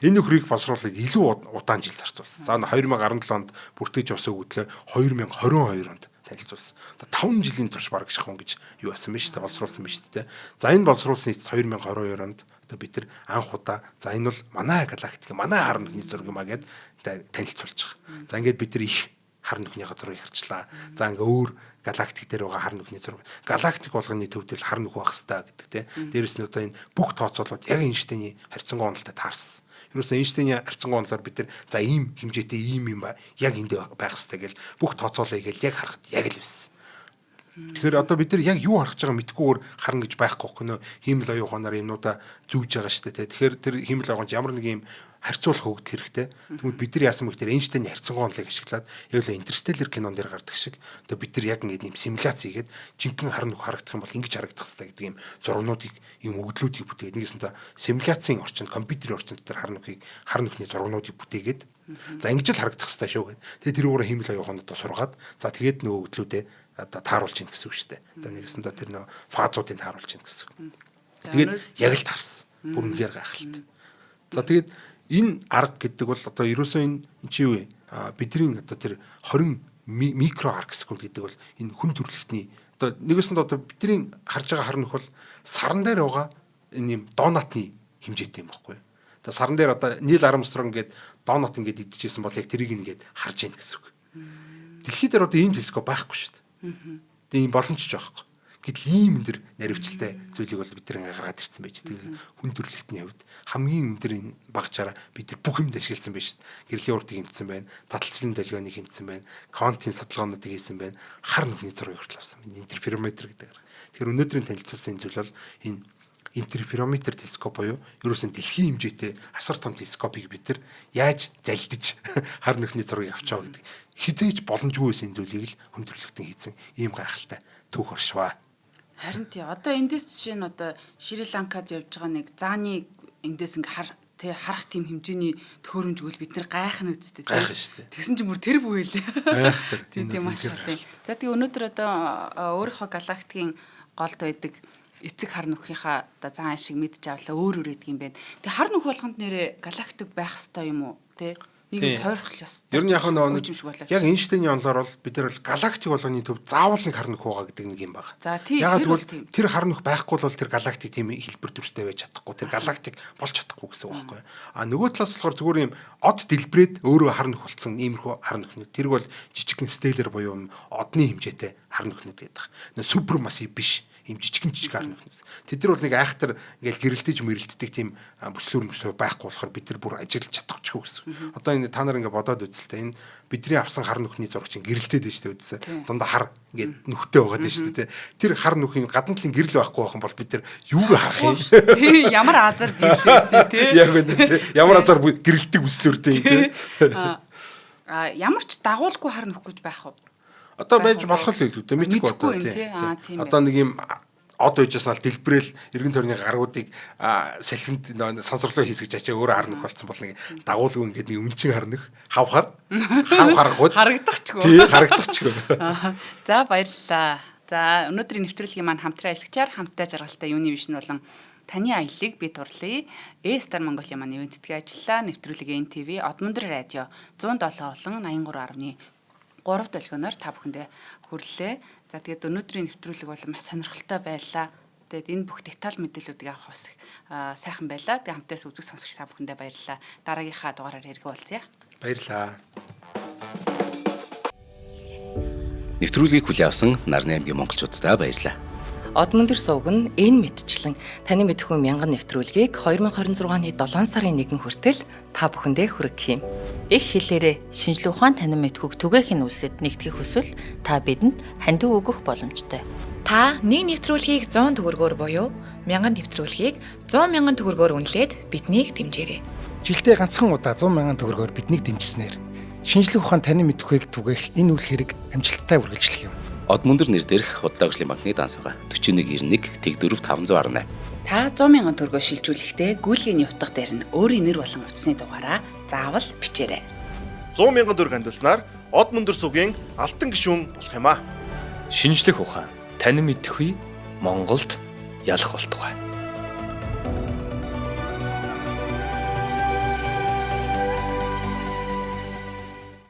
Энэ нөхрийг боловсруулаад илүү удаан жил зарцуулсан. За 2017 онд бүртгэж авсан өгдлөө 2022 онд танилцуулсан. Одоо 5 жилийн турш баг шахуун гэж юу басан бэ шүү дээ боловсруулсан ба шүү дээ. За энэ боловсруулсан эцэст 2022 онд одоо бид нар анх удаа за энэ бол манай галактик манай хар нүхний зураг юм а гэд танилцуулж байгаа. За ингээд бид нар их хар нүхний зургийг харчлаа. За ингээ өөр галактик дээр байгаа хар нүхний зураг. Галактик болгоны төвдөл хар нүх байх хэвээр гэдэг те. Дээрэс нь одоо энэ бүх тооцоолууд яг Эйнштейний харьцангуй онолтой таарсан. Ерөөсөө Эйнштейний харьцангуй онолоор бид нар за ийм хэмжээтэй ийм юм ба яг энд байх хэвээр гэл бүх тооцоолыг яг харахад яг л байсан. Тэгэхээр одоо бид нар яг юу харах гэж байгаа мэдгүйгээр харна гэж байхгүй хөө хиймэл оюун ухаанаар юмнуудаа зүүж байгаа шүү дээ. Тэгэхээр тэр хиймэл оюун ямар нэг юм харьцуулах хөгжил хэрэгтэй. Тэгвэл бид нар яасан бэ гэхээр Эйнштейний харьцангуй онолыг ашиглаад яг л интерстеллар кинон дээр гардаг шиг одоо бид нар яг ингэ юм симуляц хийгээд жинхэнэ хар нүх харагдах юм бол ингэж харагдах хэрэгтэй гэдэг юм зургнуудыг юм өгдлүүдийг бүтээгээд нэгээс нь симуляцийн орчинд компьютерийн орчинд дээр хар нүхний зургнуудыг бүтээгээд За ингэж л харагдах хэрэгтэй шүү гэдэг. Тэгээ тэр өөрөө хиймэл оюун ухаануудаа сургаад за тэгээд нөгөө хөдлүүдээ одоо тааруулж ийн гэсэн үг шүү дээ. За нэгсэндээ тэр нөгөө фазуудыг тааруулж ийн гэсэн үг. Тэгээд яг л таарсан. Бүр үнэхээр гайхалтай. За тэгээд энэ арга гэдэг бол одоо ерөөсөө энэ чи юу вэ? Бидний одоо тэр 20 микро арк секунд гэдэг бол энэ хүн төрөлхтний одоо нэгэсэнд одоо бидний харж байгаа хар нөх бол саран дээр байгаа энэ юм донатны хэмжээтэй юм баггүй. За саран дээр одоо Нил Армстронг ингээд донат ингээд идчихсэн бол яг тэрийг ингээд харж ийн гэсэн үг. Дэлхийд дээр одоо ийм телескоп байхгүй шүү дээ. Тэгээ ийм боломжч байхгүй. Гэтэл ийм өндөр наривчлалтай зүйлийг бол бид нэг гаргаад ирсэн байж. Тэгэхээр хүн төрөлхтний хувьд хамгийн өндөр энэ багчаараа бид бүх юмд ашигласан байж. Гэрлийн урдыг хэмтсэн байна, таталцлын долгионыг хэмтсэн байна, квантын судалгаануудыг хийсэн байна, хар нүхний зургийг хүртэл авсан. Интерферометр гэдэг. Тэгэхээр өнөөдрийн танилцуулсан энэ зүйл бол энэ интерферометр телескоп буюу ерөөсөн дэлхийн хэмжээтэй асар том телескопыг бид нар яаж залдиж хар нүхний зургийг авч байгаа гэдэг хизээж боломжгүй байсан зүйлийг л хүн төрөлхтөн хийсэн ийм гайхалтай түүх оршваа. Харин тий одоо эндээс жишээ нь одоо Шри-Ланкад явж байгаа нэг зааны эндээс ингээ харах тийм хэмжээний төхөөрөмж өгвөл бид нар гайхна үсттэй тий. Гайхна шүү дээ. Тэгсэн чинь бүр тэр бүгээл. Гайхдаг. Тийм маш олон. За тэгээ өнөөдөр одоо өөрийнхөө галактикийн голд байдаг эцэг хар нүхийнхаа одоо заан шиг мэдж авлаа өөр байдаг юм байна. Тэгээ хар нүх болгонд нэрээ галактик байх ёстой юм уу тий? Нэг тойрох ёстой. Ер нь яг Эйнштейний онолоор бол бид нар галактик болгоны төв заавал нэг хар нүх байгаа гэдэг нэг юм байна. Ягаад гэвэл тэр хар нүх байхгүй бол тэр галактик тийм хэлбэр төрстэй байж чадахгүй. Тэр галактик болж чадахгүй гэсэн үг байхгүй. Нөгөө талаас болохоор зүгээр юм од дэлбрээд өөрөө хар нүх болсон иймэрхүү хар нүхнүүд. Тэр бол жижигхэн стеллер буюу одны хэмжээтэй хар нүхнүүд байдаг. Супер массив биш. Ийм жижигэн хар нүхнүүд. Тэд нар бол нэг айхтар ингээл гэрэлтэж мэрэлддэг тийм бүслүүр байхгүй болохоор бид нар бүр ажиллаж чадахгүй гэсэн. Одоо энэ та нар ингээ бодоод үзэлтэй энэ бидний авсан хар нүхний зураг чинь гэрэлтээд шүү дээ үзсэн. Дундаа хар ингээд нүхтэй байгаа дээ шүү дээ. Тэр хар нүхийн гадна талын гэрэл байхгүй байх юм бол бид нар юуг харах юм? Тий ямар азар гэрэлсэн тий. Яг үнэ тий. Ямар азар гэрэлтдэг бүслүүртэй тий. Ямар ч дагуулгүй хар нүх гэж байх уу? Одоо байж болох л илүү дээ мэдхгүй одоо тийм. Одоо нэг юм од үйжсэн л дэлбрээл эргэн тойрны гаруудыг салхинд сонсорлоо хийсгэж ачаа өөрөө харнах болсон бол нэг дагуулгүй ингээд нэг өмчин харнах хав харгууд харагдахчгүй. Тий харагдахчгүй. За баярлалаа. За өнөөдрийн нэвтрүүлгийн маань хамтран ажиллагчаар хамтдаа жаргалтай юуны вишн болон таны аялыг би турлая. Star Mongolia маань ивэнтдгээ ажиллаа. Нэвтрүүлэг NTV Одмондөр радио 107 болон 83.3 долгионоор та бүхэндээ хүрлээ. За тэгээд өнөөдрийн нэвтрүүлэг бол маш сонирхолтой байлаа. Тэгээд энэ бүх деталь мэдээллүүдийг авах бас сайхан байлаа. Тэгээд хамтаас үзэг сонсогч та бүхэндээ баярлалаа. Дараагийнхаа дугаараар хэрэг уулзъя. Баярлалаа. Нэвтрүүлгийг хүлээн авсан Нарны аймгийн монголчуудаа баярлалаа. Одмондөр сувг нь энэ мэдчлэн таны мэдхүйн мянган нэвтрүүлгийг 2026 оны 7 сарын 1 хүртэл та бүхэндээ хүргэх юм. Их хэлээрээ шинжлэх ухаан танин мэдхүйг түгээхийн үлсэд нэгтгэх хүсвэл та бидэнд хандив өгөх боломжтой. Та нэг нэвтрүүлгийг 100 төгрөгөөр буюу 1000 нэвтрүүлгийг 100 мянган төгрөгөөр үнэлээд биднийг дэмжээрэй. Жилдээ ганцхан удаа 100 мянган төгрөгөөр биднийг дэмжснээр шинжлэх ухаан танин мэдхүйг түгээх энэ үйл хэрэг амжилттай үргэлжлэх юм. Одмондөр нэр дээрх Худалдаажлын банкны данс байгаа 4191 Тэг 4518. Та 100,000 төгрөгөөр шилжүүлэхдээ гүйлгээний утга дээр нь өөрийн нэр болон утасны дугаараа заавал бичээрэй. 100,000 төгрөг хандуулснаар Одмондөр сувгийн алтан гишүүн болох юм а. Шинжлэх ухаан танин мэдхгүй Монголд ялах болтугай.